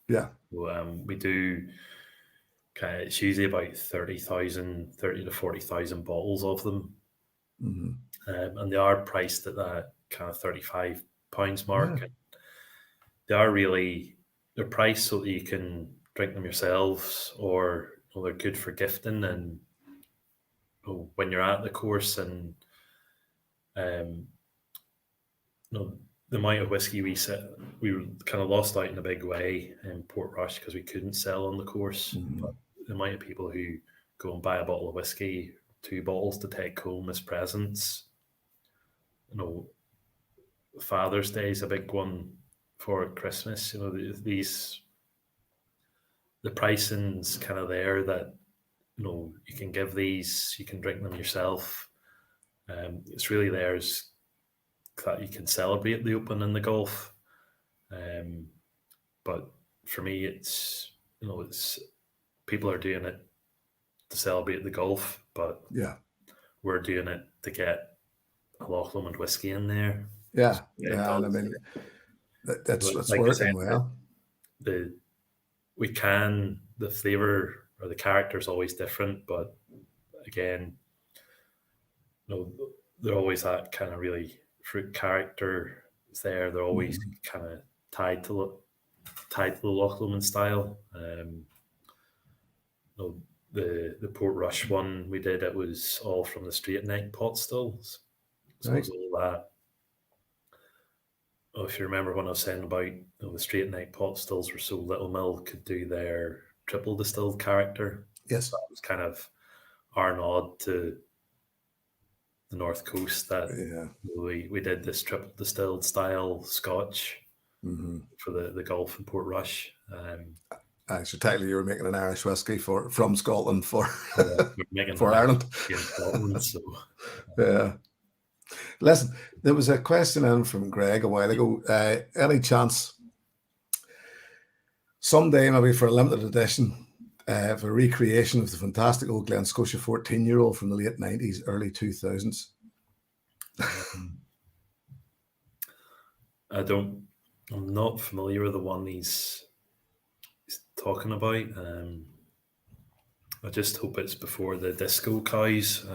Yeah. We do it's usually about 30 to 40,000 bottles of them. And they are priced at that kind of £35 mark. Yeah. They're priced so that you can drink them yourselves, or they're good for gifting. And when you're at the course, and the amount of whiskey we kind of lost out in a big way in Portrush because we couldn't sell on the course. But the amount of people who go and buy a bottle of whiskey, 2 bottles to take home as presents. Father's Day is a big one for Christmas. The pricing's kind of there that you can give these, you can drink them yourself. It's really theirs that you can celebrate the Open and the golf. But for me, it's people are doing it to celebrate the golf, but we're doing it to get a Loch Lomond whiskey in there. Yeah, and I mean that's like working well. The flavor or the character is always different, but again, they're always that kind of really fruit character is there. They're always kind of tied to the Loch Lomond style. The Portrush one we did, it was all from the straight neck pot stills. So it was all that. If you remember when I was saying about the straight neck pot stills were so Little Mill could do their triple distilled character. Yes, that was kind of our nod to the North Coast that we did this triple distilled style Scotch. for the Gulf and Portrush. So technically you were making an Irish whiskey from Scotland for We're making for an Ireland. in Scotland, so Yeah. Listen, there was a question in from Greg a while ago. Any chance someday, maybe for a limited edition, for a recreation of the fantastic old Glen Scotia 14-year-old from the late 90s, early 2000s? I'm not familiar with the one he's talking about. I just hope it's before the disco cows.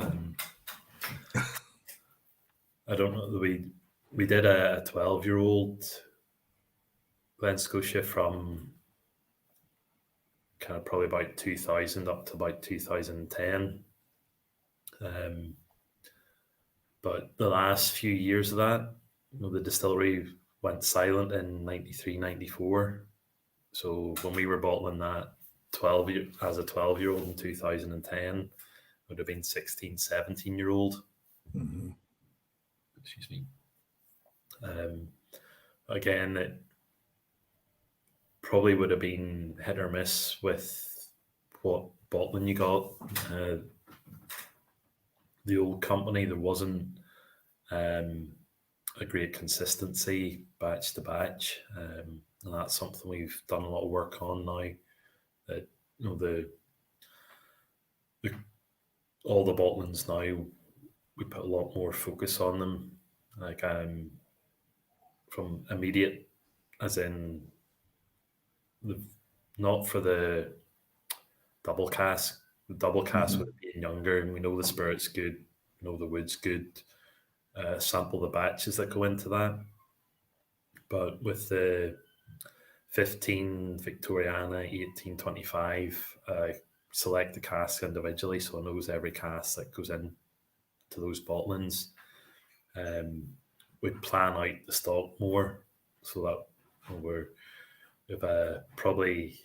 I don't know. We did a 12-year-old Glen Scotia from kind of probably about 2000 up to about 2010. But the last few years of that, the distillery went silent in 93, 94. So when we were bottling that as a 12-year-old in 2010, it would have been 16, 17-year-old. Mm-hmm. Excuse me. Again, it probably would have been hit or miss with what bottling you got. The old company, there wasn't a great consistency batch to batch, and that's something we've done a lot of work on now. That all the bottlings now, we put a lot more focus on them, like from immediate, as in not for the double cask. The double cask would have been younger, and we know the spirit's good, we know the wood's good. Sample the batches that go into that. But with the 15 Victoriana, 1825, select the cask individually, so it knows every cask that goes in to those bottlings. We plan out the stock more, so that we've probably,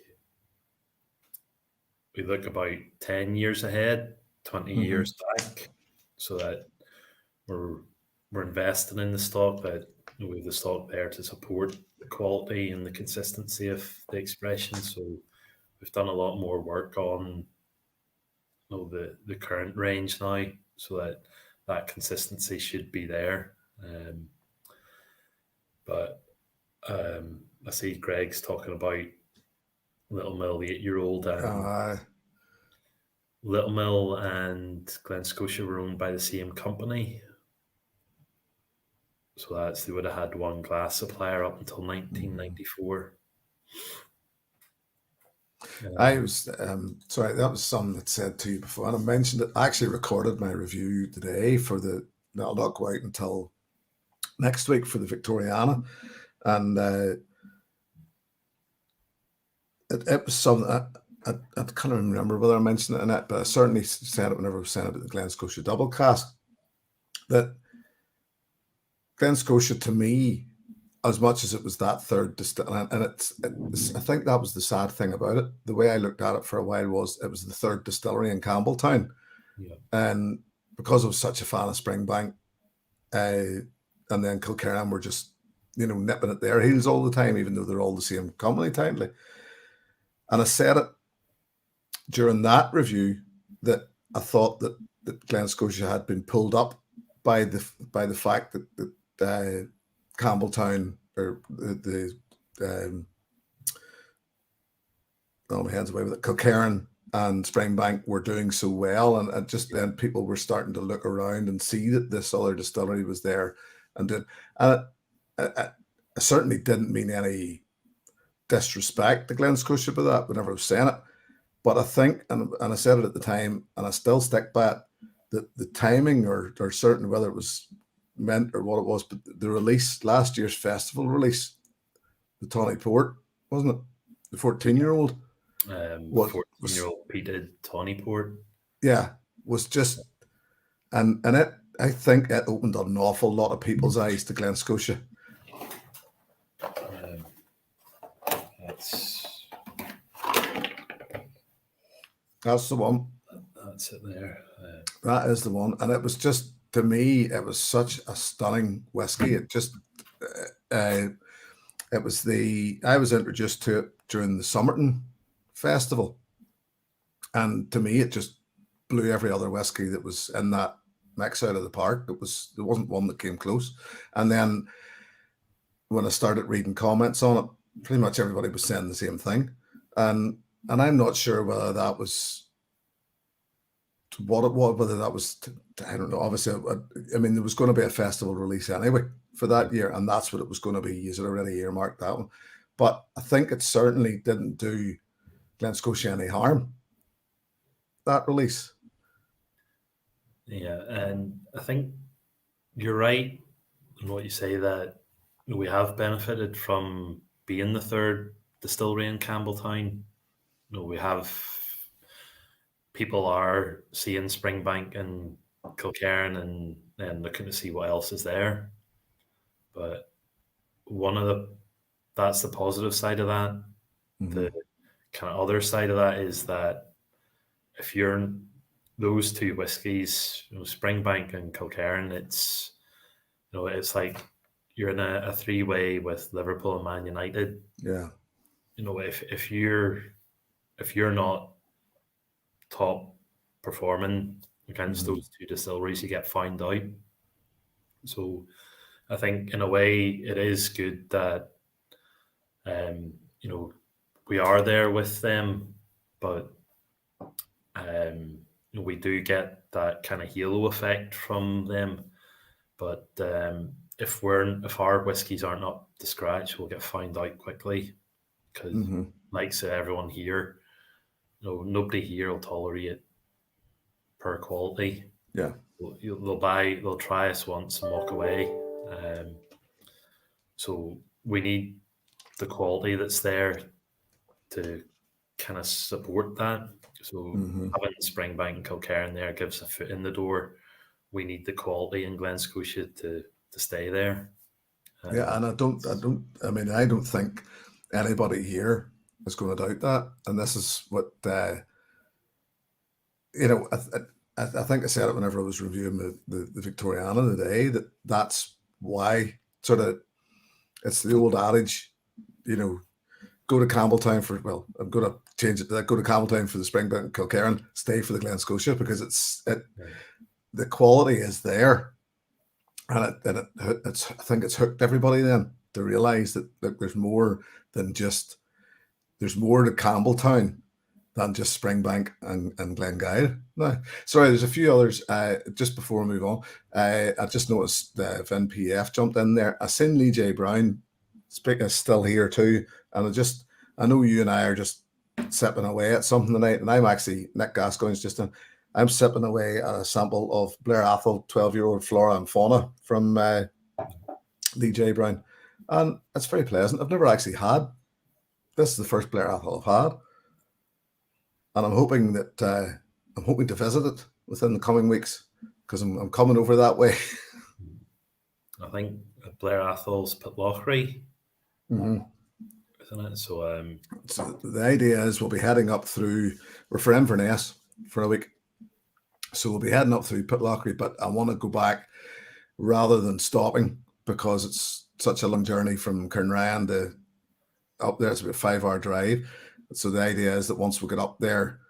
we look about 10 years ahead, 20 years back, so that we're investing in the stock, that we have the stock there to support the quality and the consistency of the expression. So we've done a lot more work on the current range now, so that consistency should be there. But I see Greg's talking about Little Mill, the 8-year-old. Little Mill and Glen Scotia were owned by the same company. So they would have had one glass supplier up until 1994. I was sorry, that was something that said to you before, and I mentioned it. I actually recorded my review today that'll not go out until next week for the Victoriana, and it was something I can't remember whether I mentioned it in it, but I certainly said it whenever I was saying about the Glen Scotia double cask, that Glen Scotia, to me, as much as it was that third distillery, and I think that was the sad thing about it. The way I looked at it for a while was it was the third distillery in Campbelltown, and because I was such a fan of Springbank, and then Kilkerran were just nipping at their heels all the time, even though they're all the same company technically. And I said it during that review that I thought that Glen Scotia had been pulled up by the fact that Campbelltown, or my hands away with it, Kilkerran and Springbank were doing so well, and just then people were starting to look around and see that this other distillery was there, and I certainly didn't mean any disrespect to Glen Scotia by that whenever I was saying it, but I think, and I said it at the time, and I still stick by it, that the timing, or certainly whether it was meant or what it was, but the release, last year's festival release, the Tawny Port, wasn't it? The 14-year-old. 14-year-old peated Tawny Port. Yeah, was just, and it, I think it opened an awful lot of people's eyes to Glen Scotia. That's the one. That's it there. That is the one, and it was just, to me, it was such a stunning whiskey. It just, It was I was introduced to it during the Somerton Festival, and to me, it just blew every other whiskey that was in that mix out of the park. There wasn't one that came close. And then when I started reading comments on it, pretty much everybody was saying the same thing, and I'm not sure whether that was what it was, whether that was I don't know. Obviously, I mean, there was going to be a festival release anyway for that year, and that's what it was going to be. You had already earmarked that one, but I think it certainly didn't do Glen Scotia any harm, that release. Yeah, and I think you're right in what you say, that we have benefited from being the third distillery in Campbelltown. We have people are seeing Springbank and Kilcairn and looking to see what else is there. But that's the positive side of that. Mm-hmm. The kind of other side of that is that if you're in those two whiskies, Springbank and Kilcairn, it's like you're in a three-way with Liverpool and Man United. Yeah. If you're not top performing against those two distilleries, you get found out. So I think in a way it is good that we are there with them, but we do get that kind of halo effect from them. But if our whiskies aren't up to scratch, we'll get found out quickly, because like say everyone here, nobody here will tolerate poor quality. Yeah. They'll try us once and walk away. So we need the quality that's there to kind of support that. So having Springbank and Kilcairn there gives a foot in the door. We need the quality in Glen Scotia to stay there. Yeah, and I don't think anybody here is going to doubt that. And this is what I think I said it whenever I was reviewing the Victoriana today, that's why sort of it's the old adage, go to Campbelltown I'm going to change it to that, go to Campbelltown for the Springbank and Kilcairn, stay for the Glen Scotia, because the quality is there. And I think it's hooked everybody then to realise that there's more to Campbelltown than just Springbank and Glenguide. No, sorry, there's a few others. Just before we move on, I just noticed Vin PF jumped in there. I seen Lee J. Brown is still here too, and I know you and I are just sipping away at something tonight, and I'm actually, Nick Gascoigne's just in. I'm sipping away at a sample of Blair Athol 12-year-old Flora and Fauna from Lee J. Brown, and it's very pleasant. I've never actually had. This is the first Blair Athol I've had, and I'm hoping to visit it within the coming weeks, because I'm coming over that way. I think Blair Athol's Pitlochry, isn't it? So the idea is we'll be heading up through. We're for Inverness for a week. So we'll be heading up through Pitlochry, but I want to go back rather than stopping, because it's such a long journey from Cairnryan to up there. It's about a 5-hour drive. So the idea is that once we get up there,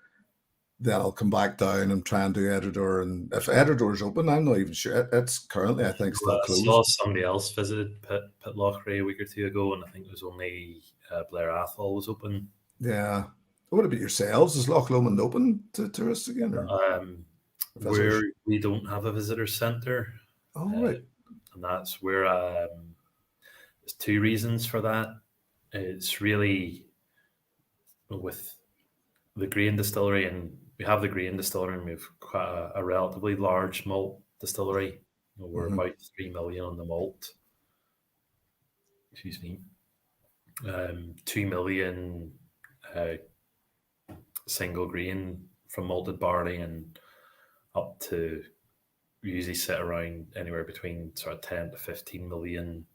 then I'll come back down and try and do Editor. And if Editor is open, I'm not even sure. It's currently, I think, still closed. I saw somebody else visited Pitlochry a week or two ago, and I think it was only Blair Athol was open. Yeah. What about yourselves? Is Loch Lomond open to tourists again? We don't have a visitor centre. Oh, right. And that's where there's two reasons for that. It's really with the grain distillery, and we have the grain distillery, and we've quite a relatively large malt distillery. We're about 3 million on the malt. Excuse me. 2 million single grain from malted barley, and up to, we usually sit around anywhere between sort of 10 to 15 million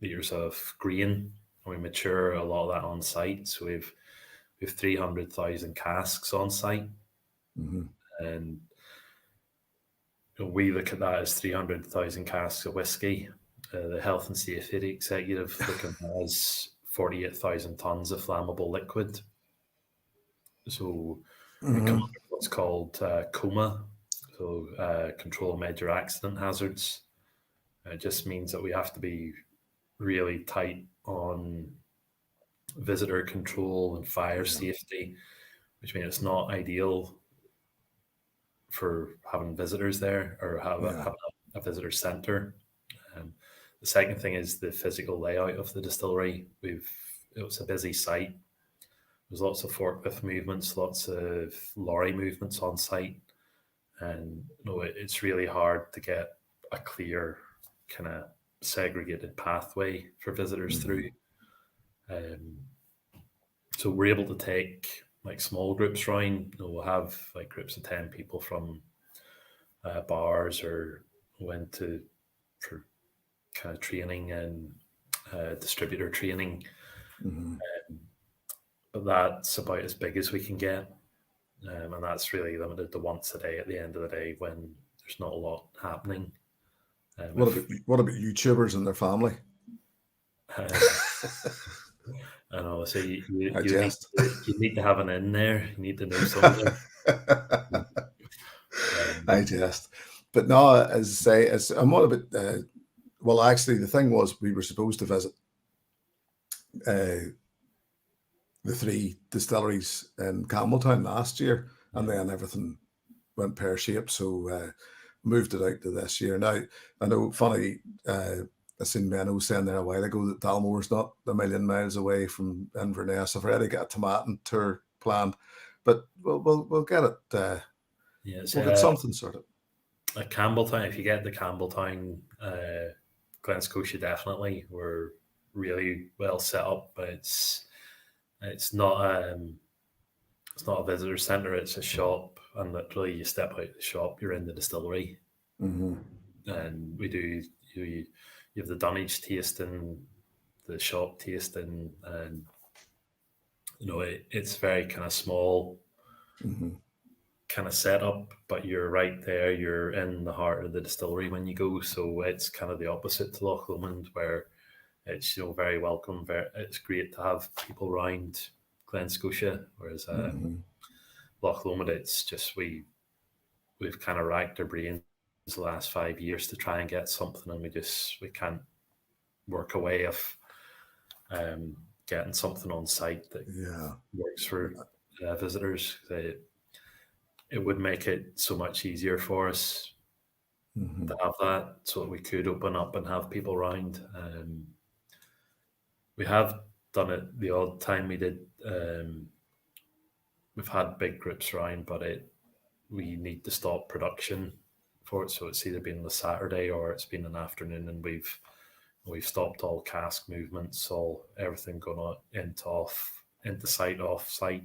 litres of grain, and we mature a lot of that on site. So we've 300,000 casks on site, and we look at that as 300,000 casks of whiskey, the health and safety executive looking at 48,000 tons of flammable liquid. So we come under what's called COMA, so control major accident hazards. It just means that we have to be really tight on visitor control and fire safety, which means it's not ideal for having visitors there or having a visitor centre. The second thing is the physical layout of the distillery. It was a busy site. There's lots of forklift movements, lots of lorry movements on site, and it's really hard to get a clear kind of segregated pathway for visitors through. So we're able to take like small groups round. We'll have like groups of 10 people from bars or went for kind of training and distributor training. But that's about as big as we can get. And that's really limited to once a day at the end of the day when there's not a lot happening. What about YouTubers and their family? I know. So you need to have an in there. You need to know something. I jest. But no, as I say, and what about, well, actually, the thing was we were supposed to visit the 3 distilleries in Campbelltown last year, and then everything went pear-shaped, so moved it out to this year. Now, I know, funny, I seen Menno saying there a while ago that Dalmore's not a million miles away from Inverness. I've already got a tomatin tour planned, but we'll get it. We'll get something sorted. At Campbelltown, if you get the Campbelltown, Glen Scotia, definitely, we're really well set up, but it's not a visitor centre. It's a shop, and literally you step out of the shop, you're in the distillery, and we do. You have the dunnage tasting, the shop tasting, and it's very kind of small, kind of setup, but you're right there. You're in the heart of the distillery when you go, so it's kind of the opposite to Loch Lomond, where it's very welcome. It's great to have people around Glen Scotia, whereas Loch Lomond, it's just we've kind of racked our brains the last 5 years to try and get something, and we can't work a way of getting something on site that works for visitors. It would make it so much easier for us to have that, so that we could open up and have people around. We have done it the odd time we did. We've had big groups around, but we need to stop production for it, so it's either been the Saturday or it's been an afternoon, and we've stopped all cask movements, everything going on into site, off site.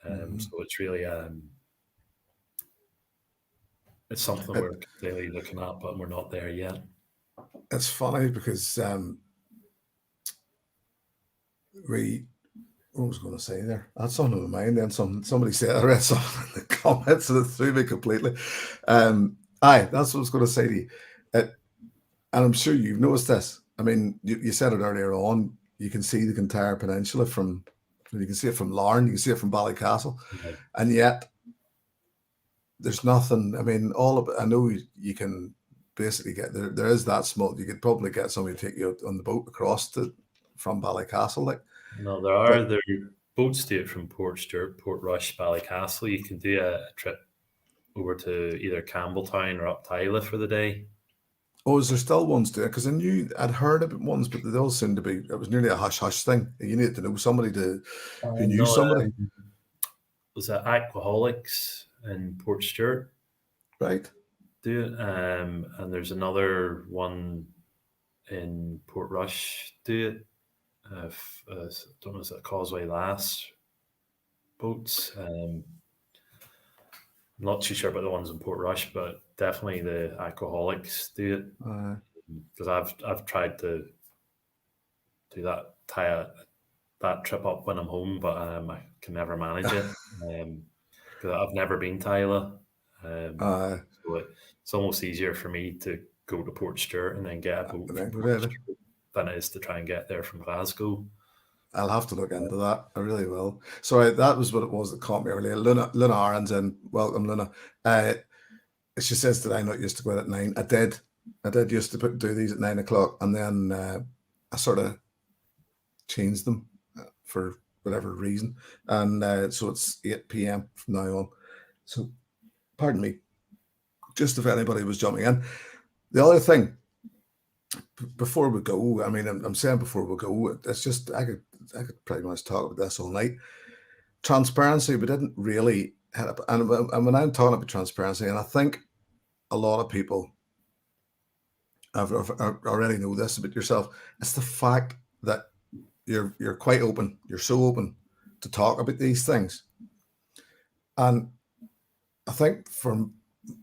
So it's really it's something we're clearly looking at, but we're not there yet. It's funny because what was I going to say there? That's on my mind. Then somebody said, I read something in the comments and it threw me completely. That's what I was going to say to you. And I'm sure you've noticed this. I mean, you said it earlier on. You can see the entire peninsula you can see it from Larne, you can see it from Ballycastle, and yet there's nothing. I mean, I know you can basically get there. There is that small. You could probably get somebody to take you on the boat across from Ballycastle, like. No, there are boats do it from Port Stewart, Port Rush, Ballycastle. You can do a trip over to either Campbelltown or up to Isla for the day. Oh, is there still ones there? Because I'd heard about ones, but they all seemed to be. It was nearly a hush thing. You needed to know somebody who knew somebody. Was that Aquaholics in Port Stewart? Right. Do it, and there's another one in Port Rush. Do it. I don't know, is it Causeway Lass boats? I'm not too sure about the ones in Port Rush, but definitely the Aquaholics do it. Because I've tried to do that, tie that trip up when I'm home, but I can never manage it because I've never been to Isla. So it's almost easier for me to go to Portstewart and then get a boat And from then go there. Portstewart than it is to try and get there from Glasgow. I'll have to look into that. I really will. So that was what it was that caught me earlier. Luna Aron's in. Welcome, Luna. She says that I not used to go out at 9. I did used to do these at 9 o'clock, and then I sort of changed them for whatever reason, and so it's 8 p.m. from now on. So, pardon me. Just if anybody was jumping in, the other thing before we go, I mean, I'm saying before we go, it's just I could pretty much talk about this all night. Transparency, we didn't really hit up, and when I'm talking about transparency, and I think a lot of people have already know this about yourself, it's the fact that you're quite open. You're so open to talk about these things, and I think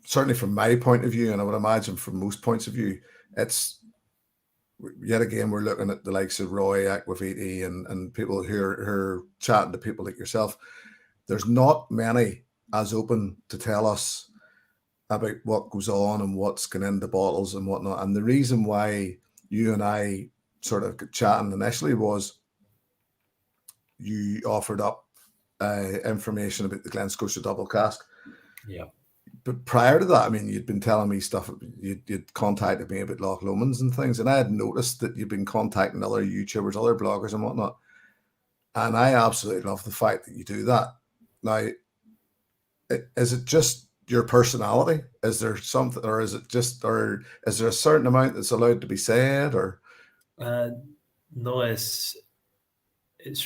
certainly from my point of view, and I would imagine from most points of view, it's yet again we're looking at the likes of Roy Aquaviti and people who are chatting to people like yourself. There's not many as open to tell us about what goes on and what's going into bottles and whatnot. And the reason why you and I sort of got chatting initially was you offered up information about the Glen Scotia double cask. Yeah. But prior to that, I mean, you'd been telling me stuff. You'd contacted me about Loch Lomond and things, and I had noticed that you'd been contacting other YouTubers, other bloggers, and whatnot. And I absolutely love the fact that you do that. Now, is it just your personality? Is there something, or is there a certain amount that's allowed to be said, or? No, it's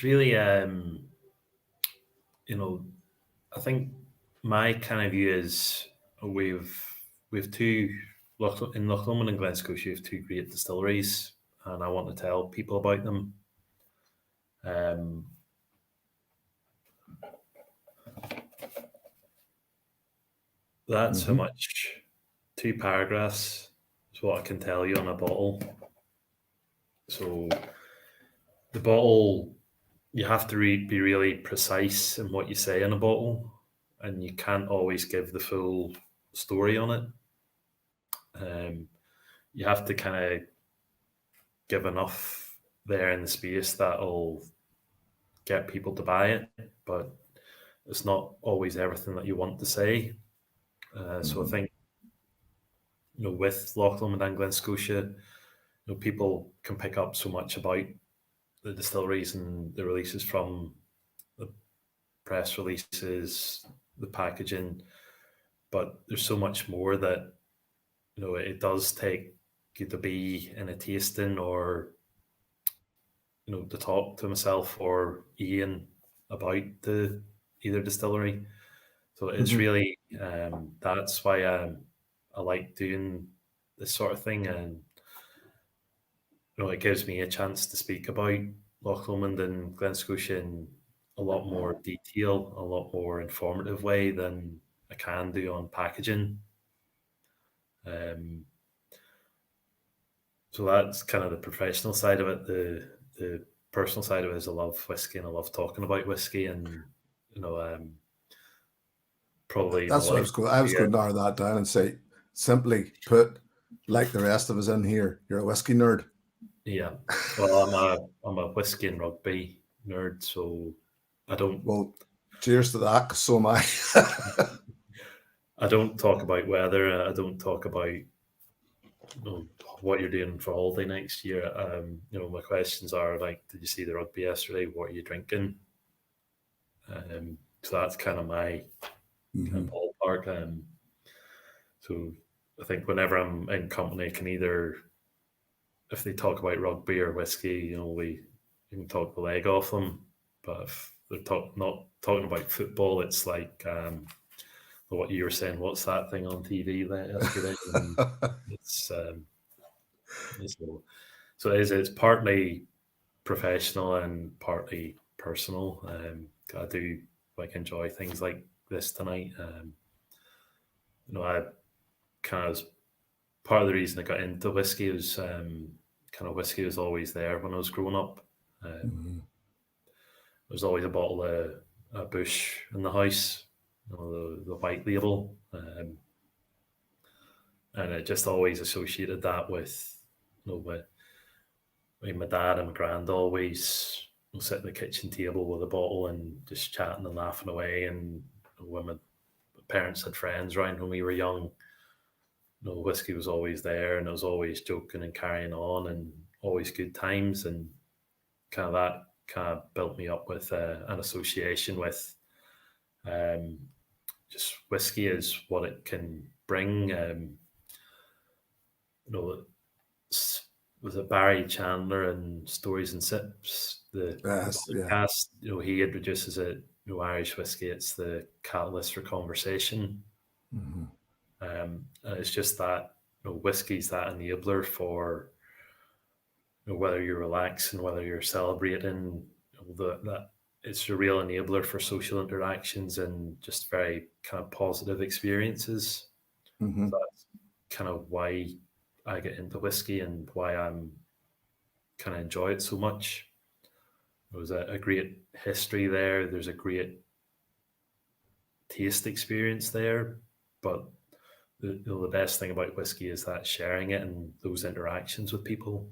really I think my kind of view is we've two in Loch Lomond and Glen Scotia, we have two great distilleries, and I want to tell people about them. That's how much 2 paragraphs is what I can tell you on a bottle. So the bottle, you have to be really precise in what you say in a bottle, and you can't always give the full story on it. You have to kind of give enough there in the space that'll get people to buy it, but it's not always everything that you want to say. So I think, with Loch Lomond and Glen Scotia, people can pick up so much about the distilleries and the releases from the press releases, the packaging, but there's so much more that it does take you to be in a tasting or to talk to myself or Ian about the either distillery. So it's really that's why I like doing this sort of thing, and it gives me a chance to speak about Loch Lomond and Glen Scotia in a lot more detail, a lot more informative way than I can do on packaging. So that's kind of the professional side of it. The personal side of it is I love whiskey and I love talking about whiskey, and probably that's what I was going. I was going to narrow that down and say, simply put, like the rest of us in here, you're a whiskey nerd. Yeah, well, I'm a whiskey and rugby nerd, so I don't. Well, cheers to that. 'Cause so am I. I don't talk about weather. I don't talk about what you're doing for holiday next year. My questions are like, did you see the rugby yesterday? What are you drinking? So that's kind of my kind of ballpark. So I think whenever I'm in company, I can either, if they talk about rugby or whiskey, we can talk the leg off them. But if they're not talking about football, it's like what you were saying. What's that thing on TV yesterday? It's partly professional and partly personal. I do enjoy things like this tonight. I kind of, part of the reason I got into whiskey was kind of whiskey was always there when I was growing up. There's always a bottle of a Bush in the house, the white label. and I just always associated that with, with my dad and my grand always will sit at the kitchen table with a bottle and just chatting and laughing away. And when my parents had friends around when we were young, whiskey was always there, and it was always joking and carrying on, and always good times. And that kind of built me up with an association with just whiskey is what it can bring. Was it Barrie Chandler and Stories and Sips, the Yes, yeah. podcast? He introduces it. Irish whiskey, it's the catalyst for conversation. Mm-hmm. And it's just that whiskey's that enabler for whether you're relaxing, whether you're celebrating. That it's a real enabler for social interactions and just very kind of positive experiences. Mm-hmm. So that's kind of why I get into whiskey and why I'm kind of enjoy it so much. There was a great history there. There's a great taste experience there, but the best thing about whiskey is that sharing it and those interactions with people.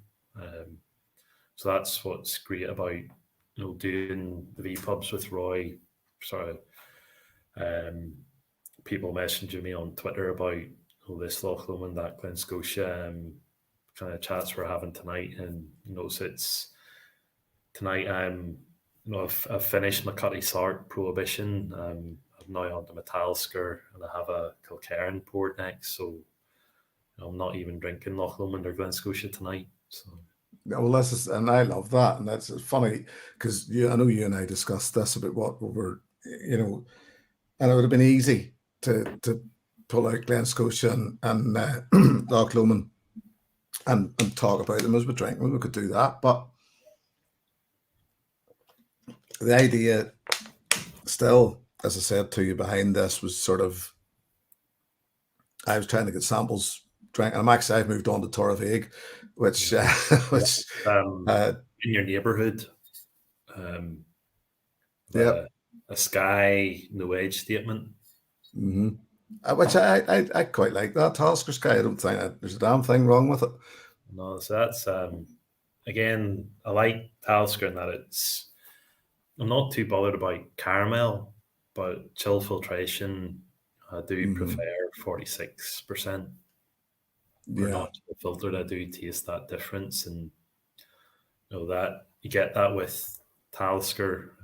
So that's what's great about doing the V pubs with Roy. Sort of people messaging me on Twitter about this Loch Lomond, that Glen Scotia kind of chats we're having tonight, and so it's tonight. I've finished my Cutty Sart Prohibition. I'm now on to my Talisker, and I have a Kilkerran poured next. So I'm not even drinking Loch Lomond or Glen Scotia tonight. So. Yeah, well, and I love that, and that's funny because I know you and I discussed this about what we're, and it would have been easy to pull out Glen Scotia and Loch Lomond and talk about them as we drink them. We could do that, but the idea still, as I said to you, behind this was sort of, I was trying to get samples drank, and I've moved on to Torravig, which in your neighbourhood, a Sky no age statement, which I quite like that Talisker Sky. I don't think there's a damn thing wrong with it. No, so that's again, I like Talisker in that I'm not too bothered about caramel, but chill filtration, I do prefer 46%. Or not filtered, I do taste that difference, and that you get that with Talisker.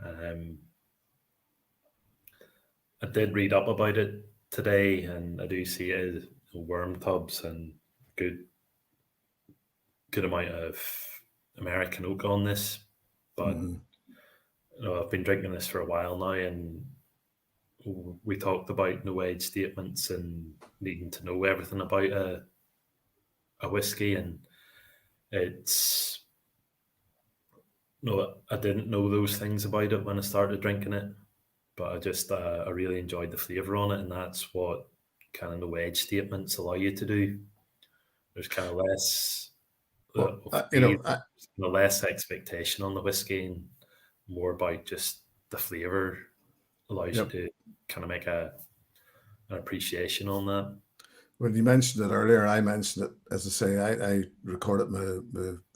I did read up about it today, and I do see it as worm tubs and good amount of American oak on this, but I've been drinking this for a while now, and we talked about no age statements and needing to know everything about a whiskey, and it's I didn't know those things about it when I started drinking it, but I just I really enjoyed the flavour on it, and that's what kind of no age statements allow you to do. There's kind of less less expectation on the whiskey and more about just the flavour allows you to kind of make an appreciation on that. When you mentioned it earlier, I mentioned it, as I say, I recorded my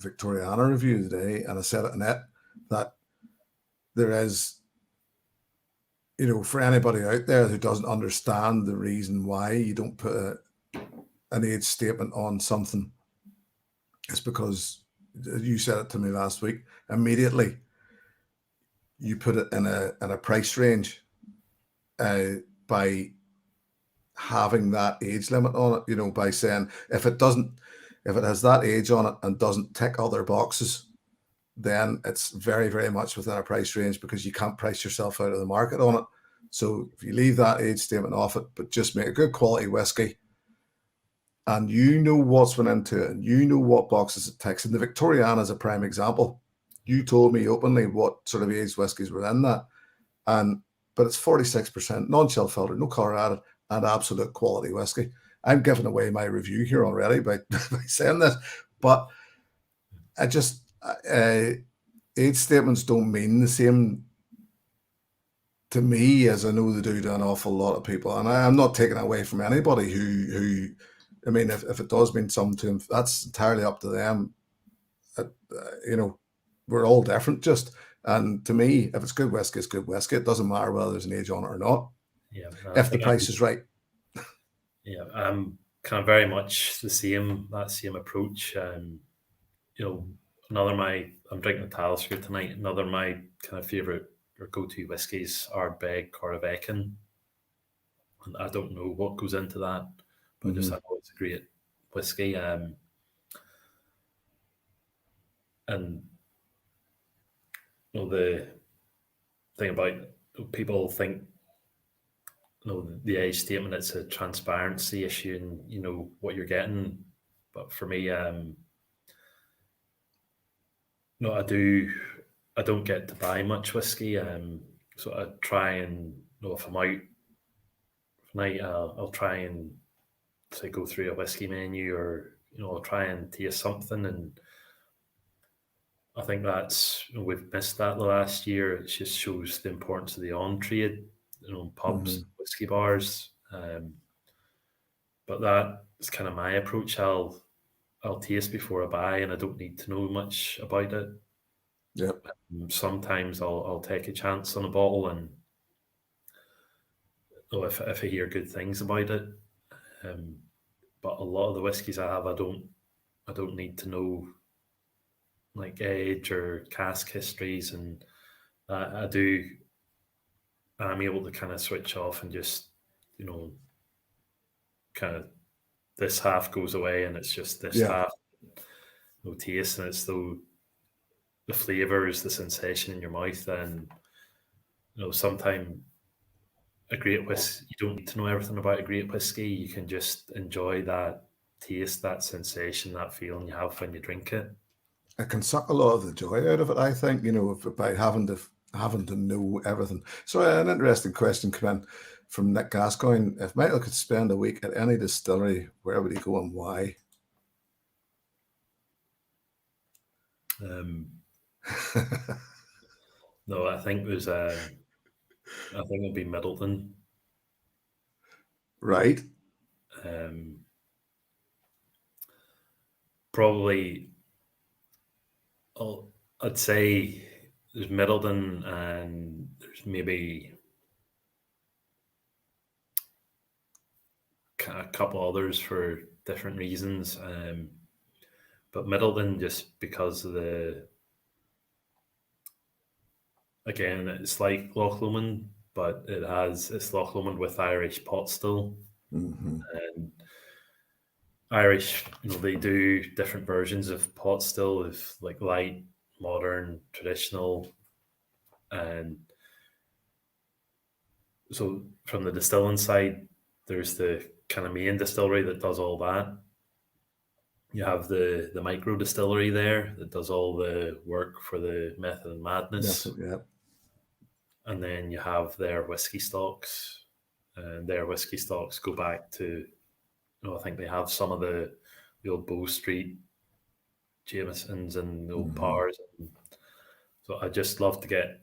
Victoriana review today, and I said it in it that there is, for anybody out there who doesn't understand the reason why you don't put an age statement on something, it's because you said it to me last week. Immediately, you put it in a price range by having that age limit on it, by saying if it has that age on it and doesn't tick other boxes, then it's very, very much within a price range because you can't price yourself out of the market on it. So if you leave that age statement off it, but just make a good quality whiskey, and what's went into it, and what boxes it ticks. And the Victoriana is a prime example. You told me openly what sort of aged whiskies were in that, but it's 46% non-chill filtered, no color added, and absolute quality whiskey. I'm giving away my review here already by saying this, but I just age statements don't mean the same to me as I know they do to an awful lot of people. And I'm not taking away from anybody who I mean, if it does mean something to them, that's entirely up to them. You know, we're all different, just. And to me, if it's good whiskey, it's good whiskey. It doesn't matter whether there's an age on it or not. Yeah, I If the think price is right. I'm kind of very much the same, that same approach. You know, I'm drinking a Talisker tonight. Another of my kind of favourite or go-to whiskies are Beg Corryvreckan. And I don't know what goes into that, but just I know it's a great whiskey. And the thing about people think, the age statement, it's a transparency issue, and what you're getting. But for me, no, I don't get to buy much whiskey. So I try and, if I'm out tonight, I'll try and say go through a whiskey menu, or I'll try and taste something. And I think we've missed that the last year. It just shows the importance of the on trade, pubs, whiskey bars. But that is kind of my approach. I'll taste before I buy, and I don't need to know much about it. Yep. Sometimes I'll take a chance on a bottle, and if I hear good things about it. But a lot of the whiskies I have, I don't need to know like age or cask histories, and I'm able to kind of switch off and just kind of, this half goes away, and it's just this half, no taste, and it's the flavors, the sensation in your mouth. And sometimes a great whiskey, you don't need to know everything about a great whiskey. You can just enjoy that taste, that sensation, that feeling you have when you drink it. It can suck a lot of the joy out of it, I think, by having to know everything. So an interesting question came in from Nick Gascoigne. If Michael could spend a week at any distillery, where would he go and why? No, I think it'd be Middleton. Right. Probably, I'd say there's Middleton, and there's maybe a couple others for different reasons. But Middleton, just because of again, it's like Loch Lomond, but it's Loch Lomond with Irish pot still. Mm-hmm. And Irish, they do different versions of pot still, with like light, modern, traditional. And so from the distilling side, there's the kind of main distillery that does all that. You have the micro distillery there that does all the work for the Method and Madness. Yeah. And then you have their whiskey stocks, and their whiskey stocks go back to, I think they have some of the old Bow Street Jamesons and the old Powers. So I just love to get,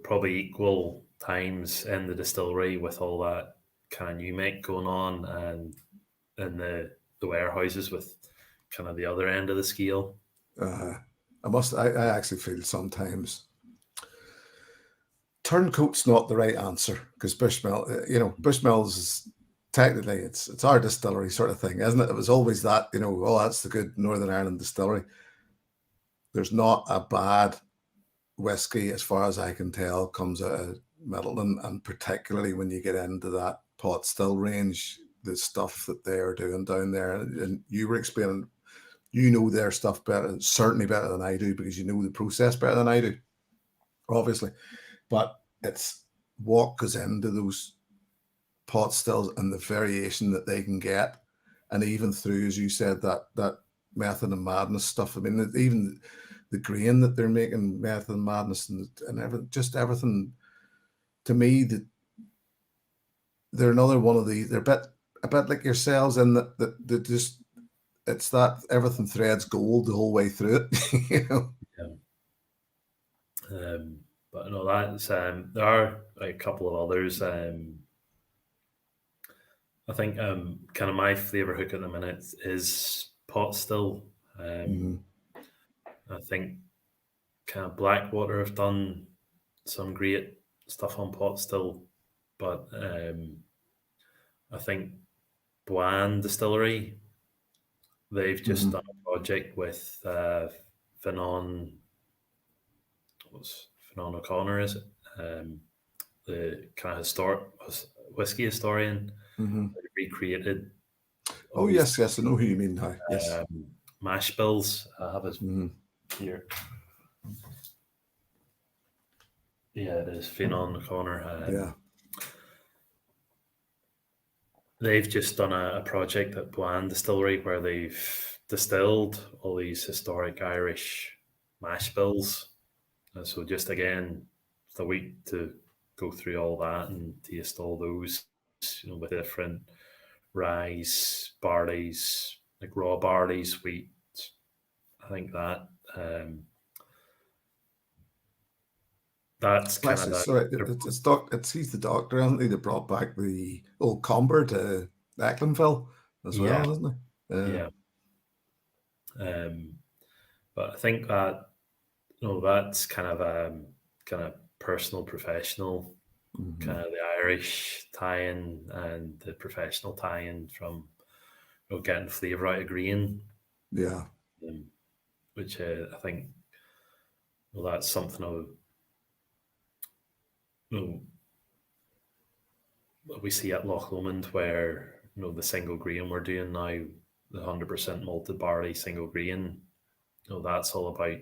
probably equal times in the distillery with all that kind of new make going on, and in the warehouses with kind of the other end of the scale. I actually feel sometimes turncoat's not the right answer, because Bushmills is technically it's our distillery sort of thing, isn't it? It was always that, that's the good Northern Ireland distillery. There's not a bad whiskey, as far as I can tell, comes out of Middleton, and particularly when you get into that pot still range, the stuff that they are doing down there. And you were explaining, their stuff better, certainly better than I do, because you know the process better than I do, obviously. But it's what goes into those pot stills and the variation that they can get, and even through, as you said, that Method and Madness stuff. I mean, even the grain that they're making, Method and Madness, and everything. To me, that they're another one of these. They're a bit like yourselves, in that just, it's that everything threads gold the whole way through it. Yeah. But that's there are a couple of others. I think kind of my flavour hook at the minute is pot still. Mm-hmm. I think kind of Blackwater have done some great stuff on pot still, but I think Bland Distillery, they've just Mm-hmm. done a project with Finan, what's Finan O'Connor, is it? The kind of whiskey historian. Mm-hmm. They recreated all Oh these yes, yes, I know who you mean now. Yes. mash bills. I have it Mm-hmm. here. Yeah, it is Finan O'Connor. Yeah. They've just done a project at Bland Distillery where they've distilled all these historic Irish mash bills. And so just again, it's a week to go through all that and taste all those, with different ryes, barleys, like raw barleys, wheat. I think that that's kind of Actually, sorry, it's he's the doctor, isn't he, that brought back the old Comber to Ecklinville as yeah, well, isn't he? yeah. But I think that that's kind of personal, professional, Mm-hmm. kind of the Irish tie-in and the professional tie-in from getting flavour out of grain, Yeah. um, which I think that's something you know, we see at Loch Lomond, where the single grain we're doing now, the 100% malted barley single grain, that's all about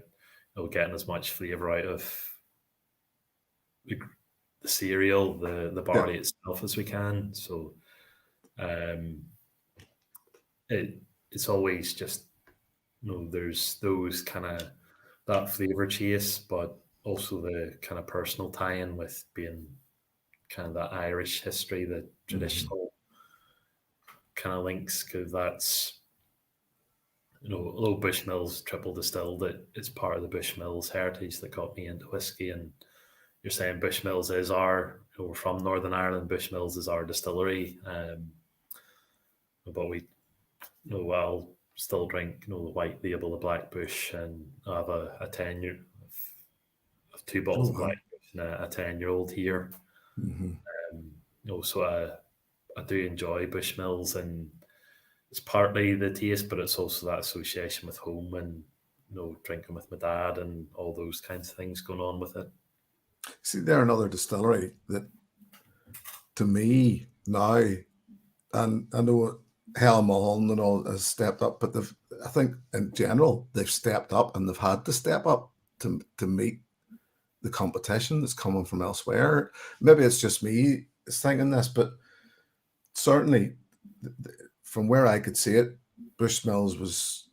getting as much flavour out of the cereal, the Yeah. barley itself as we can. So um, it's always just there's those kind of that flavour chase, but also the kind of personal tie-in with being kind of that Irish history, the Mm-hmm. traditional kind of links, because that's although Bushmills triple distilled it, it's part of the Bushmills heritage that got me into whiskey. And you're saying Bushmills is our, we're from Northern Ireland. Bushmills is our distillery, but we, I'll still drink, the white label, the Black Bush, and I have a 10-year, of two Oh bottles of Black wow. Bush and a 10-year-old here. Mm-hmm. So I do enjoy Bushmills, and it's partly the taste, but it's also that association with home and drinking with my dad and all those kinds of things going on with it. See, they're another distillery that, to me now, and I know Helen Mulholland and all has stepped up, but I think in general they've stepped up and they've had to step up to meet the competition that's coming from elsewhere. Maybe it's just me thinking this, but certainly from where I could see it, Bushmills was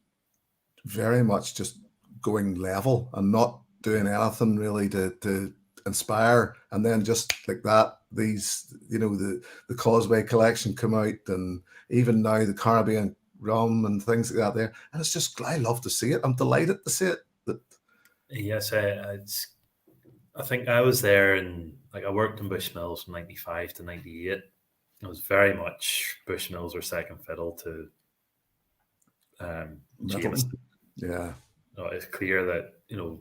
very much just going level and not doing anything really to inspire. And then just like that, these, the Causeway collection come out, and even now the Caribbean rum and things like that there. And it's just, I love to see it. I'm delighted to see it. Yes, I think I was there, and I worked in Bushmills from 95 to 98. It was very much Bushmills were second fiddle to Jameson. Yeah. It's clear that